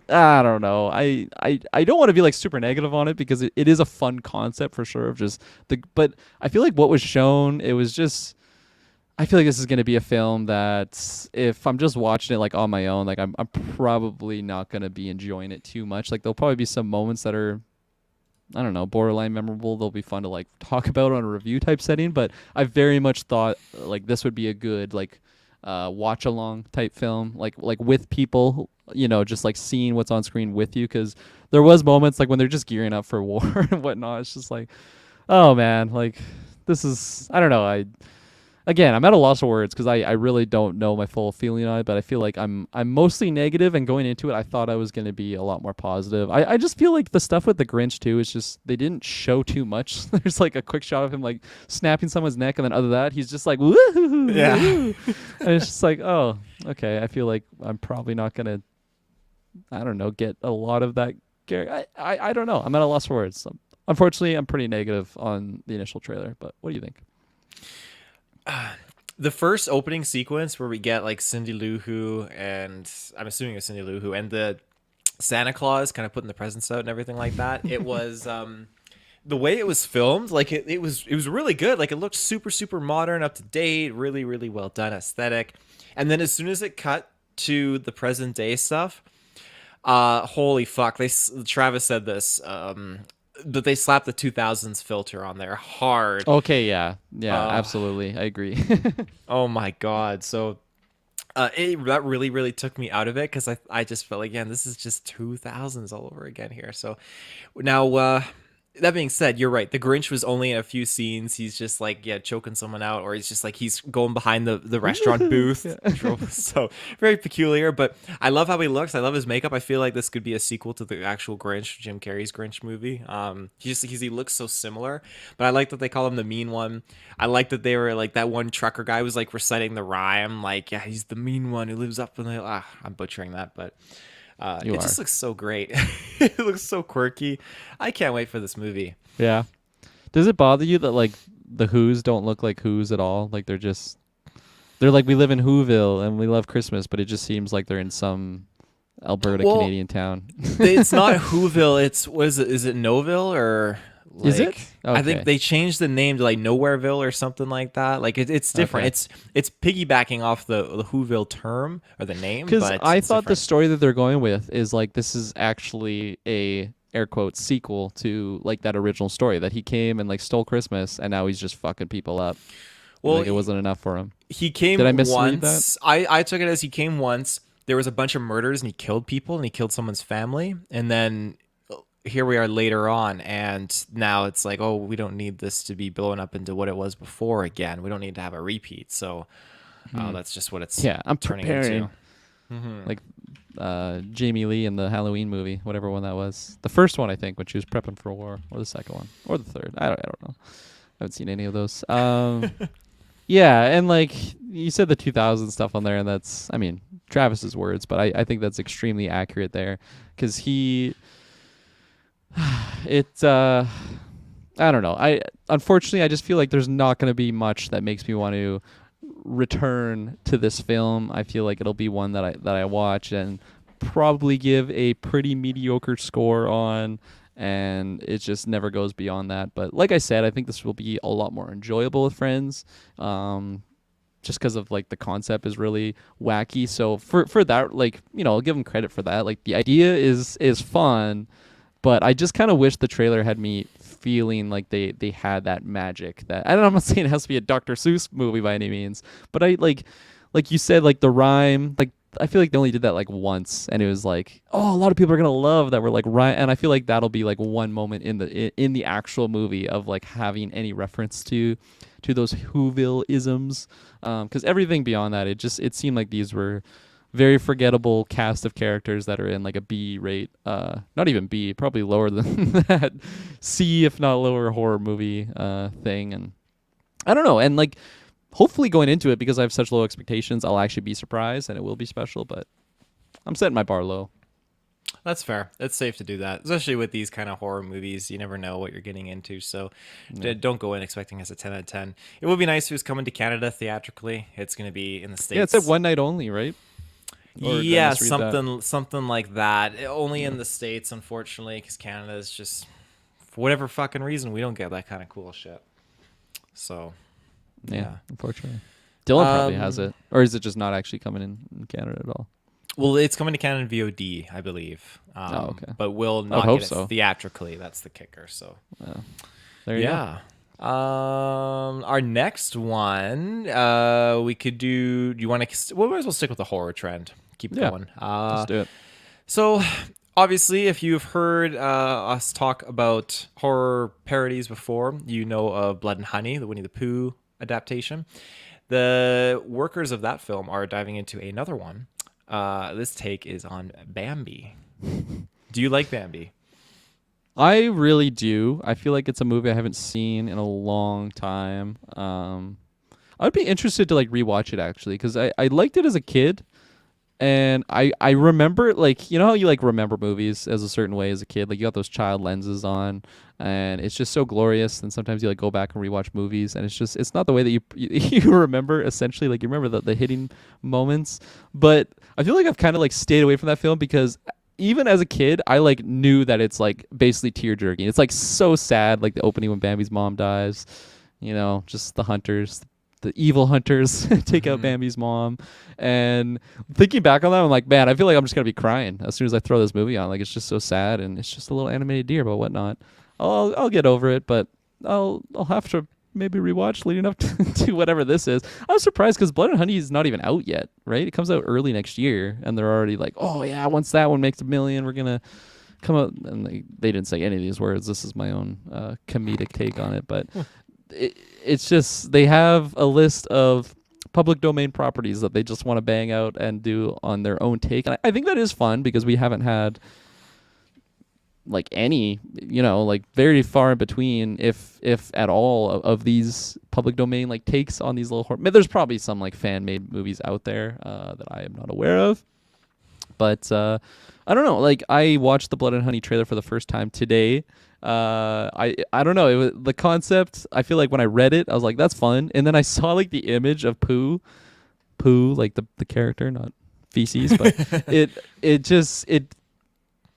I don't know. I don't want to be like super negative on it, because it is a fun concept for sure of just but I feel like what was shown, it was just, I feel like this is going to be a film that if I'm just watching it like on my own, like I'm probably not going to be enjoying it too much. Like there'll probably be some moments that are, I don't know, borderline memorable. They'll be fun to like talk about on a review type setting, but I very much thought like this would be a good like watch along type film, like with people, you know, just like seeing what's on screen with you, because there was moments like when they're just gearing up for war and whatnot. It's just like, oh man, like this is, I don't know, again, I'm at a loss of words because I really don't know my full feeling on it, but I feel like I'm mostly negative, and going into it, I thought I was going to be a lot more positive. I just feel like the stuff with the Grinch too is just they didn't show too much. There's like a quick shot of him like snapping someone's neck, and then other than that, he's just like woo, Yeah. and it's just like, oh, okay. I feel like I'm probably not gonna, I don't know, get a lot of that. I don't know. I'm at a loss for words. So, unfortunately, I'm pretty negative on the initial trailer. But what do you think? The first opening sequence where we get like Cindy Lou Who, and I'm assuming it's Cindy Lou Who, and the Santa Claus kind of putting the presents out and everything like that. It was the way it was filmed, like it was really good. Like it looked super modern, up to date, really well done, aesthetic. And then as soon as it cut to the present day stuff, holy fuck! Travis said this. That they slapped the 2000s filter on there hard. Okay, yeah, absolutely, I agree. Oh my god! So that really took me out of it because I just felt like, again, this is just 2000s all over again here. So now that being said, you're right. The Grinch was only in a few scenes. He's just like, choking someone out, or he's just like he's going behind the restaurant booth. So very peculiar, but I love how he looks. I love his makeup. I feel like this could be a sequel to the actual Grinch, Jim Carrey's Grinch movie. He looks so similar, but I like that they call him the mean one. I like that they were like that one trucker guy was like reciting the rhyme, like, yeah, he's the mean one who lives up in the. I'm butchering that, but. Just looks so great. It looks so quirky. I can't wait for this movie. Yeah. Does it bother you that like the Who's don't look like Who's at all? Like they're like, we live in Whoville and we love Christmas, but it just seems like they're in some Alberta Canadian town. It's not Whoville. It's what is it? Is it Noville or? Like, is it? Okay. I think they changed the name to like Nowhereville or something like that. Like it's different. Okay. It's piggybacking off the Whoville term or the name. Because I thought different. the story that they're going with is like this is actually a air quotes sequel to like that original story that he came and like stole Christmas and now he's just fucking people up. Well, like, it wasn't enough for him. He came Did I misread once. that? I took it as he came once. There was a bunch of murders and he killed people and he killed someone's family, and then here we are later on, and now it's like, oh, we don't need this to be blown up into what it was before again. We don't need to have a repeat. So that's just what it's I'm turning preparing. into. Like Jamie Lee in the Halloween movie, whatever one that was. The first one, I think, when she was prepping for war, or the second one, or the third. I don't know. I haven't seen any of those. Yeah, and like you said, the 2000 stuff on there, and that's, I mean, Travis's words, but I think that's extremely accurate there because I don't know. Unfortunately I just feel like there's not going to be much that makes me want to return to this film. I feel like it'll be one that I watch and probably give a pretty mediocre score on, and it just never goes beyond that. But like I said, I think this will be a lot more enjoyable with friends. Just because of like the concept is really wacky. So for that, like, I'll give them credit for that. Like the idea is fun. But I just kind of wish the trailer had me feeling like they had that magic. That I'm not saying it has to be a Dr. Seuss movie by any means, but I like you said, like the rhyme. Like I feel like they only did that like once, and it was like, oh, a lot of people are gonna love that. We're like rhyme, and I feel like that'll be like one moment in the actual movie of like having any reference to those Whoville isms, because everything beyond that, it seemed like these were very forgettable cast of characters that are in like a B rate, not even B, probably lower than that, C if not lower horror movie thing. And I don't know, and like hopefully going into it, because I have such low expectations, I'll actually be surprised and it will be special, but I'm setting my bar low. That's fair. It's safe to do that, especially with these kind of horror movies. You never know what you're getting into, so don't go in expecting us a 10 out of 10. It would be nice if it was coming to Canada theatrically. It's going to be in the States. Yeah, it's at one night only, right? Yeah, something like that. Only in the States, unfortunately, because Canada is just, for whatever fucking reason, we don't get that kind of cool shit. So, yeah. Unfortunately. Dylan probably has it. Or is it just not actually coming in Canada at all? Well, it's coming to Canada in VOD, I believe. Okay. But we'll not get it theatrically. That's the kicker. So, there you go. Our next one, we could do. Do you want to? We might as well stick with the horror trend. Keep going. Let's do it. So, obviously, if you've heard us talk about horror parodies before, you know of Blood and Honey, the Winnie the Pooh adaptation. The workers of that film are diving into another one. This take is on Bambi. Do you like Bambi? I really do. I feel like it's a movie I haven't seen in a long time. I'd be interested to like rewatch it actually because I liked it as a kid. And I remember, like, you know how you like remember movies as a certain way as a kid, like you got those child lenses on and it's just so glorious, and sometimes you like go back and rewatch movies and it's not the way that you remember, essentially, like you remember the hitting moments. But I feel like I've kind of like stayed away from that film because even as a kid I like knew that it's like basically tear jerking. It's like so sad, like the opening when Bambi's mom dies, just the hunters, the evil hunters take out Bambi's mom. And thinking back on that, I'm like, man, I feel like I'm just gonna be crying as soon as I throw this movie on. Like, it's just so sad, and it's just a little animated deer, but whatnot. I'll get over it, but I'll have to maybe rewatch leading up to whatever this is. I was surprised because Blood and Honey is not even out yet, right? It comes out early next year, and they're already like, oh yeah, once that one makes $1 million, we're gonna come out. And they didn't say any of these words. This is my own comedic take on it, but it's just they have a list of public domain properties that they just want to bang out and do on their own take. And I think that is fun because we haven't had like any, like very far in between, if at all, of these public domain like takes on these little horror. There's probably some like fan made movies out there that I am not aware of. But I don't know. Like I watched the Blood and Honey trailer for the first time today. I don't know. It was the concept. I feel like when I read it, I was like, that's fun. And then I saw like the image of Pooh, like the character, not feces, but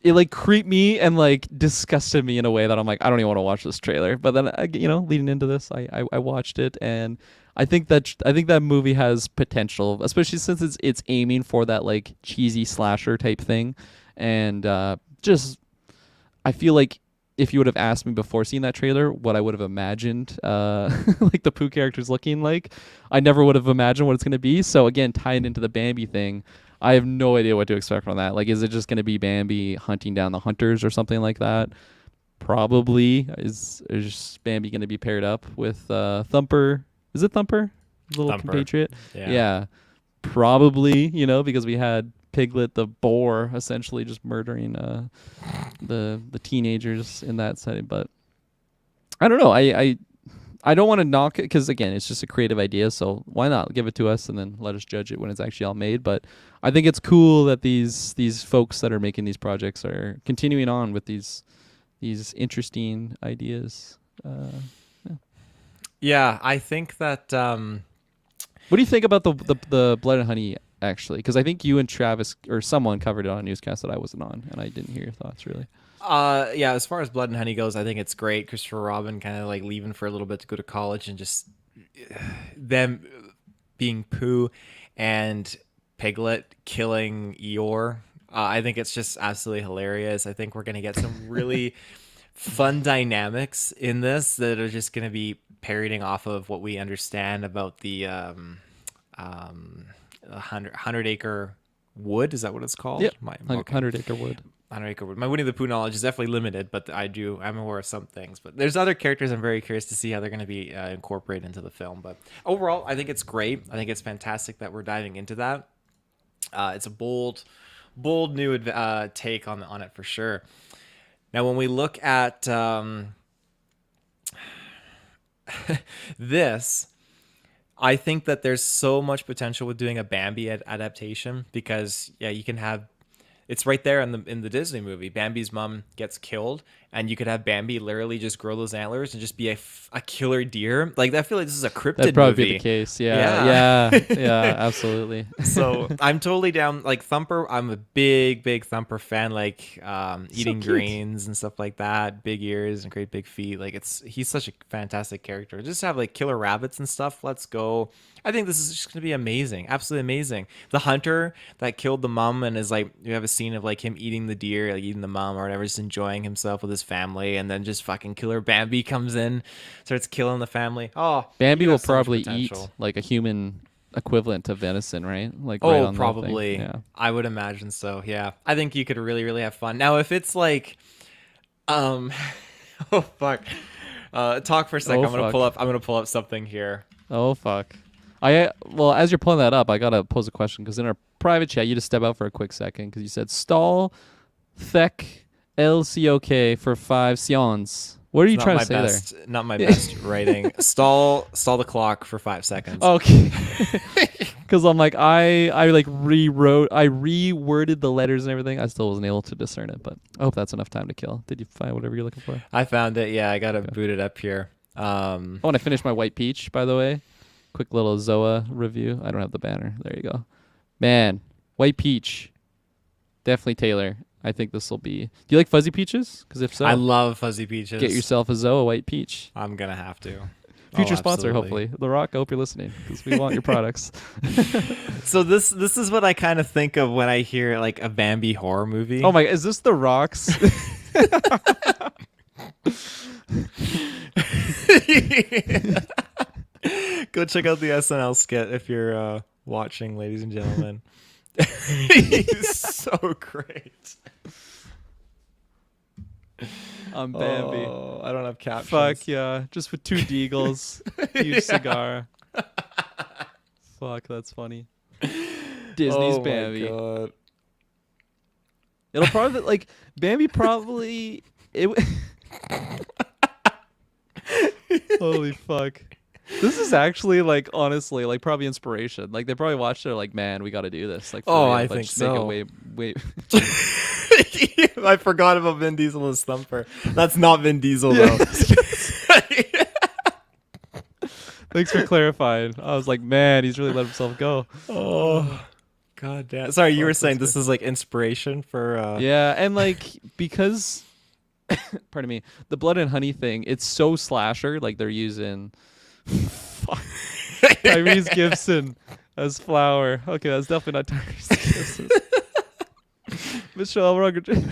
it like creeped me and like disgusted me in a way that I'm like, I don't even want to watch this trailer. But then leading into this, I watched it, and I think that movie has potential, especially since it's aiming for that like cheesy slasher type thing, and just I feel like if you would have asked me before seeing that trailer what I would have imagined like the Pooh characters looking like, I never would have imagined what it's going to be. So again, tying into the Bambi thing, I have no idea what to expect from that. Like, is it just going to be Bambi hunting down the hunters or something like that? Probably. Is Bambi going to be paired up with Thumper? Is it Thumper? The little compatriot? Yeah. Probably, because we had Piglet the boar essentially just murdering the teenagers in that setting. But I don't know. I don't want to knock it because again, it's just a creative idea. So why not give it to us and then let us judge it when it's actually all made? But I think it's cool that these folks that are making these projects are continuing on with these interesting ideas. Yeah, I think that. What do you think about the Blood and Honey? Actually, because I think you and Travis or someone covered it on a newscast that I wasn't on, and I didn't hear your thoughts really. Yeah, as far as Blood and Honey goes, I think it's great. Christopher Robin kind of like leaving for a little bit to go to college, and just them being Pooh and Piglet killing Eeyore. I think it's just absolutely hilarious. I think we're gonna get some really fun dynamics in this that are just gonna be parroting off of what we understand about the 100-acre wood. Is that what it's called? Yeah, 100-acre wood. 100-acre wood. My Winnie the Pooh knowledge is definitely limited, but I'm aware of some things. But there's other characters I'm very curious to see how they're going to be incorporated into the film. But overall, I think it's great. I think it's fantastic that we're diving into that. It's a bold new take on it for sure. Now, when we look at this, I think that there's so much potential with doing a Bambi adaptation because you can have, it's right there in the Disney movie. Bambi's mom gets killed, and you could have Bambi literally just grow those antlers and just be a killer deer. Like, I feel like this is a cryptid That'd probably movie. be the case. Yeah, absolutely. So I'm totally down. Like Thumper, I'm a big Thumper fan. Like eating grains and stuff like that. Big ears and great big feet. Like he's such a fantastic character. Just have like killer rabbits and stuff. Let's go. I think this is just gonna be amazing. Absolutely amazing. The hunter that killed the mom and is like, you have a scene of like him eating the deer, like eating the mom or whatever, just enjoying himself with his family, and then just fucking killer Bambi comes in, starts killing the family. Oh, Bambi will probably eat like a human equivalent of venison, right? Like right on probably. Yeah. I would imagine so. Yeah, I think you could really have fun. Now, if it's like, oh fuck, talk for a second. I'm gonna pull up something here. Oh fuck. Well, as you're pulling that up, I gotta pose a question because in our private chat, you just step out for a quick second because you said stall thek LCOK for 5 sions. What are you It's trying to say there? Not my best writing. Stall the clock for 5 seconds. Okay. Because I'm like I like reworded the letters and everything. I still wasn't able to discern it, but I hope that's enough time to kill. Did you find whatever you're looking for? I found it. Yeah, I gotta boot it up here. Oh, and I finished my White Peach, by the way. Quick little Zoa review. I don't have the banner. There you go. Man, White Peach. Definitely Taylor. I think this will be... Do you like Fuzzy Peaches? Because if so... I love Fuzzy Peaches. Get yourself a Zoa White Peach. I'm going to have to. Future sponsor, hopefully. The Rock, I hope you're listening because we want your products. So this is what I kind of think of when I hear like a Bambi horror movie. Oh my... Is this The Rock's... Go check out the SNL skit if you're watching, ladies and gentlemen. He's so great. I'm Bambi. Oh, I don't have captions. Fuck yeah. Just with 2 deagles. Huge cigar. Fuck, that's funny. Disney's Bambi. My God. It'll probably like Bambi probably Holy fuck. This is actually like honestly like probably inspiration. Like they probably watched it like, man, we got to do this. Like, for real, I but think just so. Make it way. I forgot about Vin Diesel as Thumper. That's not Vin Diesel though. Thanks for clarifying. I was like, man, he's really let himself go. Oh, God damn. Sorry, you were saying this is like inspiration for. Yeah, and like because, pardon me, the blood and honey thing. It's so slasher. Like they're using. Tyrese Gibson as Flower. Okay, that's definitely not Tyrese Gibson. Michelle Rodriguez.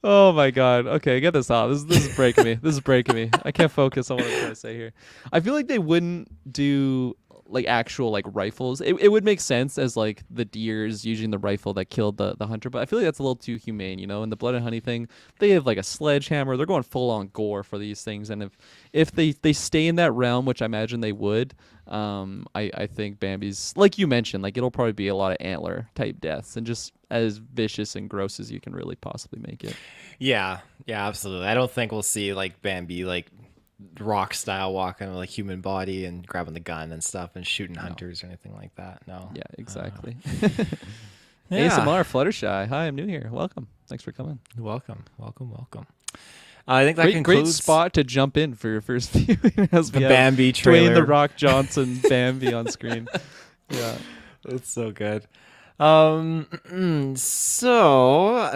Oh my God. Okay, get this off. This is breaking me. This is breaking me. I can't focus on what I'm trying to say here. I feel like they wouldn't do like actual like rifles. It would make sense as like the deers using the rifle that killed the hunter, but I feel like that's a little too humane, you know. And the blood and honey thing, they have like a sledgehammer. They're going full on gore for these things, and if they stay in that realm, which I imagine they would, I think Bambi's, like you mentioned, like it'll probably be a lot of antler type deaths and just as vicious and gross as you can really possibly make it. Yeah, absolutely. I don't think we'll see like Bambi like Rock style walking with like human body and grabbing the gun and stuff and shooting hunters or anything like that. No. Yeah, exactly. Yeah. ASMR Fluttershy. Hi, I'm new here. Welcome. Thanks for coming. Welcome. I think that Great concludes spot to jump in for your first viewing as the we have Bambi trailer. Dwayne the Rock Johnson Bambi on screen. Yeah. That's so good. So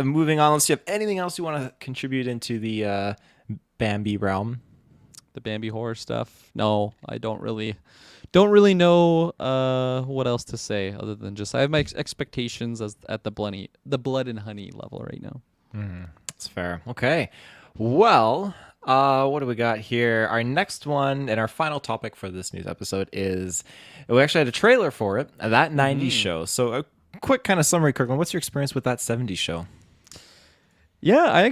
moving on, let's see if anything else you want to contribute into the Bambi realm. The Bambi horror stuff. No, I don't really know what else to say other than just I have my expectations as at the blood and honey level right now. That's fair. Okay. Well, what do we got here? Our next one and our final topic for this news episode is we actually had a trailer for it, that 90s show. So a quick kind of summary, Kirklin. What's your experience with that 70s show? Yeah, I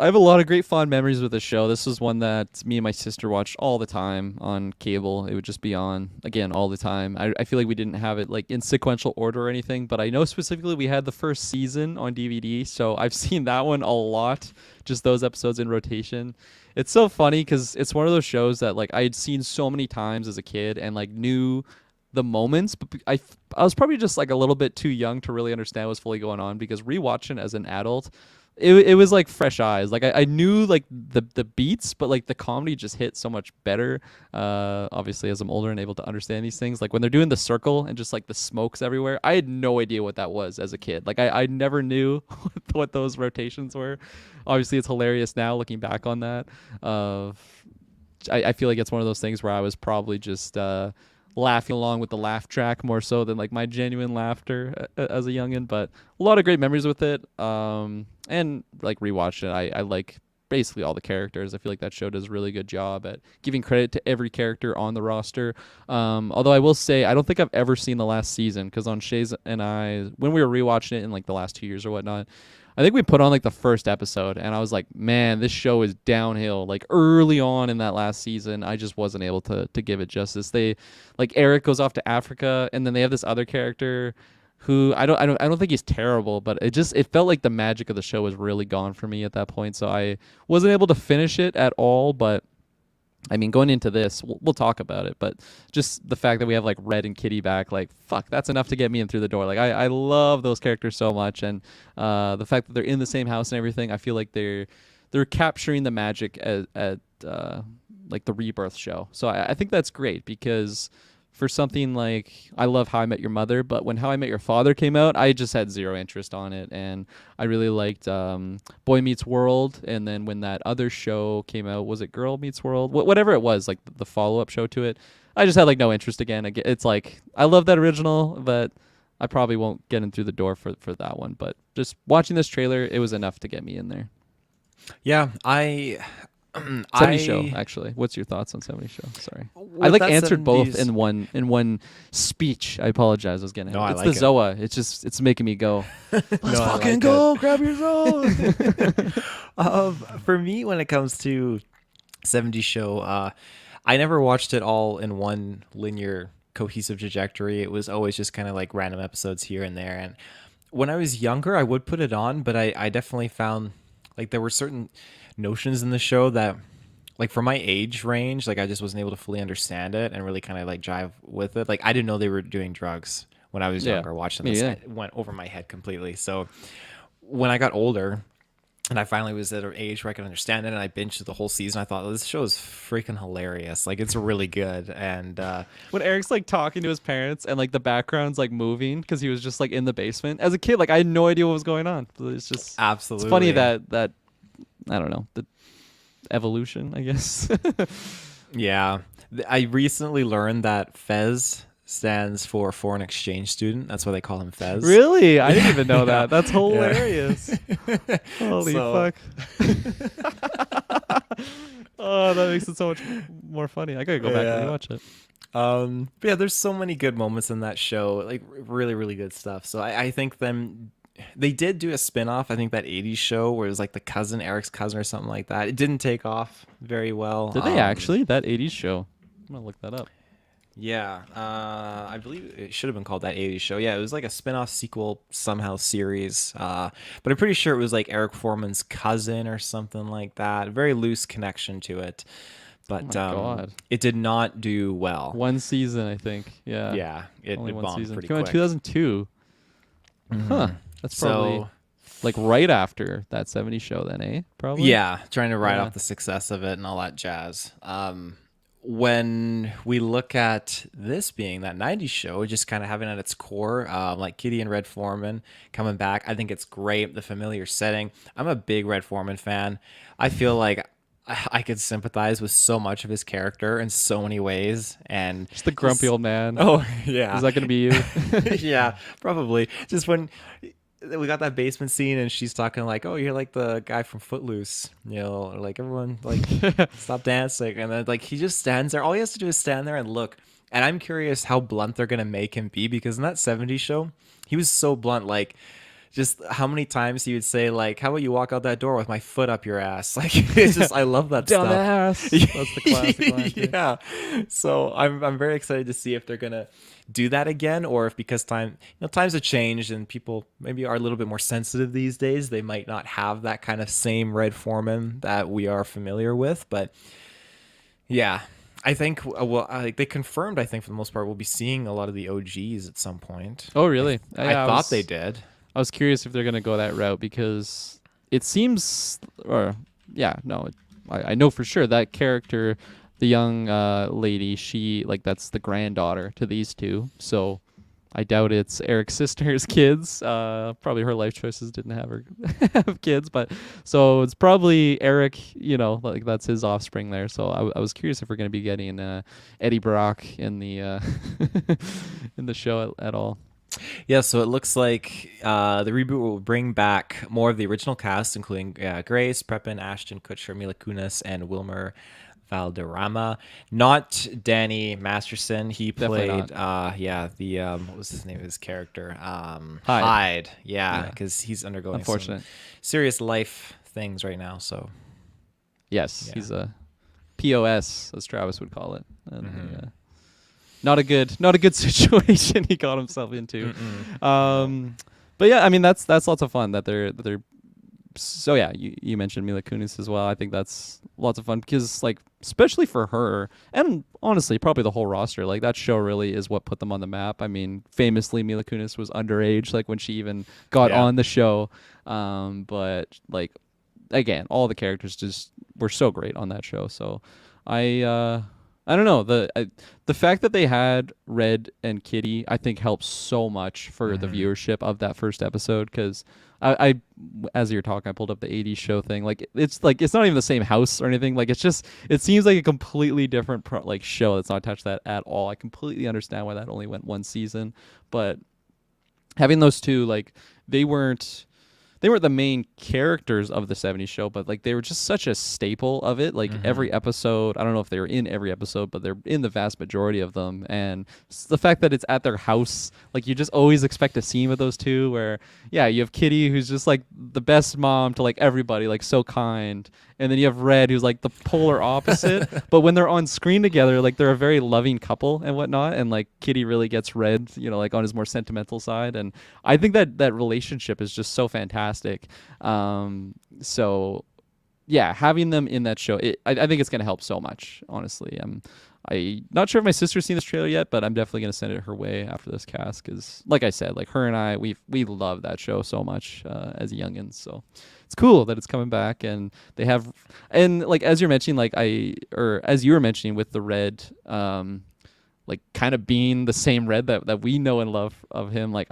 have a lot of great fond memories with the show. This was one that me and my sister watched all the time on cable. It would just be on again all the time. I feel like we didn't have it like in sequential order or anything, but I know specifically we had the first season on DVD, so I've seen that one a lot. Just those episodes in rotation. It's so funny because it's one of those shows that like I had seen so many times as a kid and like knew the moments, but I was probably just like a little bit too young to really understand what was fully going on because rewatching as an adult, it was like fresh eyes. Like I knew like the beats, but like the comedy just hit so much better. Obviously as I'm older and able to understand these things, like when they're doing the circle and just like the smokes everywhere, I had no idea what that was as a kid. Like I never knew what those rotations were. Obviously it's hilarious now looking back on that. I feel like it's one of those things where I was probably just laughing along with the laugh track more so than like my genuine laughter as a youngin', but a lot of great memories with it. And like rewatched it, I like basically all the characters. I feel like that show does a really good job at giving credit to every character on the roster. Although I will say, I don't think I've ever seen the last season, because on Shays and I, when we were rewatching it in like the last 2 years or whatnot, I think we put on like the first episode, and I was like, man, this show is downhill. Like early on in that last season, I just wasn't able to give it justice. They, like, Eric goes off to Africa, and then they have this other character who I don't think he's terrible, but it felt like the magic of the show was really gone for me at that point. So I wasn't able to finish it at all. But I mean, going into this, we'll talk about it, but just the fact that we have like Red and Kitty back, like, fuck, that's enough to get me in through the door. Like, I love those characters so much, and the fact that they're in the same house and everything, I feel like they're capturing the magic at like the Rebirth show. So I think that's great, because for something like, I love How I Met Your Mother, but when How I Met Your Father came out, I just had zero interest on it, and I really liked Boy Meets World, and then when that other show came out, was it Girl Meets World? Whatever it was, like the follow-up show to it, I just had like no interest again. It's like, I love that original, but I probably won't get in through the door for that one. But just watching this trailer, it was enough to get me in there. Yeah, 70 Show, actually. What's your thoughts on 70 Show? Sorry. I with like that answered 70s both in one speech. I apologize. I was getting No, I it's like the it. Zoa. It's making me go. Let's I fucking like go. Grab your Zoa. For me, when it comes to 70 Show, I never watched it all in one linear, cohesive trajectory. It was always just kind of like random episodes here and there. And when I was younger, I would put it on, but I definitely found like there were certain notions in the show that, like, for my age range, like, I just wasn't able to fully understand it and really kind of like jive with it. Like, I didn't know they were doing drugs when I was Yeah, younger watching me this. either. It went over my head completely. So when I got older and I finally was at an age where I could understand it and I binged the whole season, I thought, oh, this show is freaking hilarious. Like, it's really good. And When Eric's like talking to his parents and like the background's like moving because he was just like in the basement. As a kid, like, I had no idea what was going on. It's just absolutely, it's funny that I don't know, the evolution, I guess. yeah. I recently learned that Fez stands for foreign exchange student. That's why they call him Fez. Really? I didn't even know that. That's hilarious. Holy So- fuck. Oh, that makes it so much more funny. I gotta go back and Yeah. rewatch it. But yeah, there's so many good moments in that show, like really, really good stuff. So I think they did do a spin-off, I think that 80s show where it was like the cousin, Eric's cousin or something like that. It didn't take off very well. Did they actually? That 80s show. I'm gonna look that up. Yeah, I believe it should have been called that 80s show. Yeah, it was like a spin-off sequel somehow series. But I'm pretty sure it was like Eric Foreman's cousin or something like that. A very loose connection to it. But God. it did not do well. One season, I think. Yeah. Yeah, it Only one bombed season. pretty Came out quick. in 2002. Huh. That's probably like right after that 70s show then, eh? Probably. Yeah, trying to ride Yeah. off the success of it and all that jazz. When we look at this being that 90s show, just kind of having at its core, like Kitty and Red Foreman coming back, I think it's great. The familiar setting. I'm a big Red Foreman fan. I feel like I could sympathize with so much of his character in so many ways. And Just the grumpy old man. oh, yeah. Is that gonna be you? Yeah, probably. Just when we got that basement scene and she's talking like, oh, you're like the guy from Footloose, you know, like everyone like stop dancing. And then like he just stands there. All he has to do is stand there and look. And I'm curious how blunt they're gonna make him be, because in that 70s show, he was so blunt. Like, just how many times he would say like, how about you walk out that door with my foot up your ass? Like, it's just, I love that stuff. Dumbass. That's the classic line. Too. Yeah. So I'm very excited to see if they're gonna do that again, or if, because times have changed and people maybe are a little bit more sensitive these days, they might not have that kind of same Red Foreman that we are familiar with. But yeah, I think they confirmed, I think for the most part, we'll be seeing a lot of the OGs at some point. Oh, really? I thought they did. I was curious if they're going to go that route, because it seems, or yeah, no, I know for sure that character, the young lady, she, like, that's the granddaughter to these two. So I doubt it's Eric's sister's kids. Probably her life choices didn't have her have kids, but so it's probably Eric, you know, like that's his offspring there. So I was curious if we're going to be getting Eddie Brock in the in the show at all. Yeah, so it looks like the reboot will bring back more of the original cast, including Grace, Prepon, Ashton Kutcher, Mila Kunis, and Wilmer Valderrama. Not Danny Masterson. He Definitely played, the what was his name of his character? Hyde. Yeah, Yeah. because he's undergoing some Unfortunate. serious life things right now. So Yes, Yeah. he's a POS, as Travis would call it. And, not a good situation he got himself into. But yeah, I mean that's lots of fun that they're so yeah, you mentioned Mila Kunis as well. I think that's lots of fun because like especially for her and honestly probably the whole roster, like that show really is what put them on the map. I mean, famously Mila Kunis was underage like when she even got Yeah. on the show. But like again, all the characters just were so great on that show. So I don't know, the fact that they had Red and Kitty I think helps so much for the viewership of that first episode because I as you're talking I pulled up the 80s show thing, like it's not even the same house or anything, like it's just it seems like a completely different like show that's not attached to that at all. I completely understand why that only went one season, but having those two, like they weren't the main characters of the 70s show, but like they were just such a staple of it. Like every episode, I don't know if they were in every episode, but they're in the vast majority of them. And the fact that it's at their house, like you just always expect a scene with those two where, yeah, you have Kitty who's just like the best mom to like everybody, like so kind. And then you have Red who's like the polar opposite. But when they're on screen together, like they're a very loving couple and whatnot. And like Kitty really gets Red, like on his more sentimental side. And I think that relationship is just so fantastic. So yeah, having them in that show, I think it's going to help so much, honestly. I'm not sure if my sister's seen this trailer yet, but I'm definitely going to send it her way after this cast because, like I said, like her and I, we love that show so much as youngins. So it's cool that it's coming back and they have, and like as you're mentioning, like as you were mentioning with the Red, like kind of being the same Red that we know and love of him. Like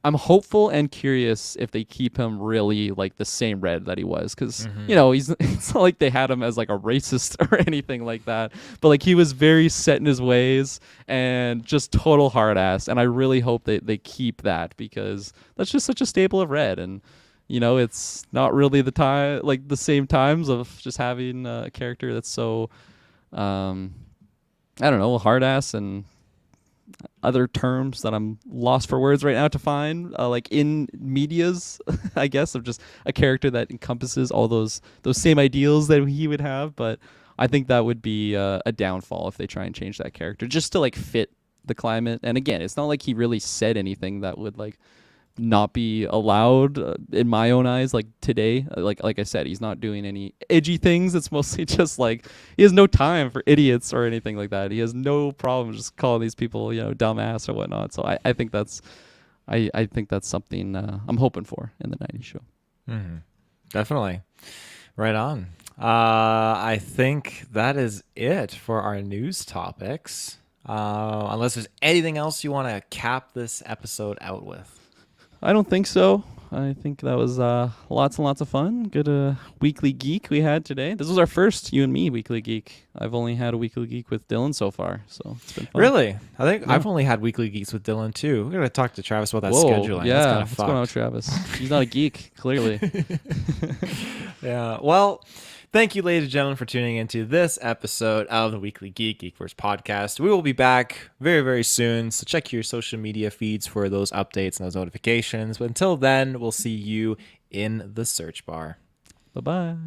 I'm hopeful and curious if they keep him really like the same Red that he was because it's not like they had him as like a racist or anything like that, but like he was very set in his ways and just total hard ass, and I really hope they keep that because that's just such a staple of Red. And it's not really the same times of just having a character that's so I don't know, hard ass and other terms that I'm lost for words right now to find, like in medias, I guess, of just a character that encompasses all those same ideals that he would have. But I think that would be a downfall if they try and change that character just to like fit the climate. And again, it's not like he really said anything that would like not be allowed in my own eyes like today. Like I said, he's not doing any edgy things. It's mostly just like he has no time for idiots or anything like that. He has no problem just calling these people dumbass or whatnot. So I think that's I think that's something I'm hoping for in the 90s show. Definitely. Right on. I think that is it for our news topics. Unless there's anything else you want to cap this episode out with. I don't think so. I think that was lots and lots of fun. Good weekly geek we had today. This was our first you and me weekly geek. I've only had a weekly geek with Dylan so far, so it's been fun. Really? I think I've only had weekly geeks with Dylan too. We're gonna talk to Travis about that scheduling. Yeah, that's kind of what's going on with Travis? He's not a geek, clearly. Yeah. Well, thank you, ladies and gentlemen, for tuning into this episode of the Weekly Geek GeekVerse podcast. We will be back very, very soon. So check your social media feeds for those updates and those notifications. But until then, we'll see you in the search bar. Bye-bye.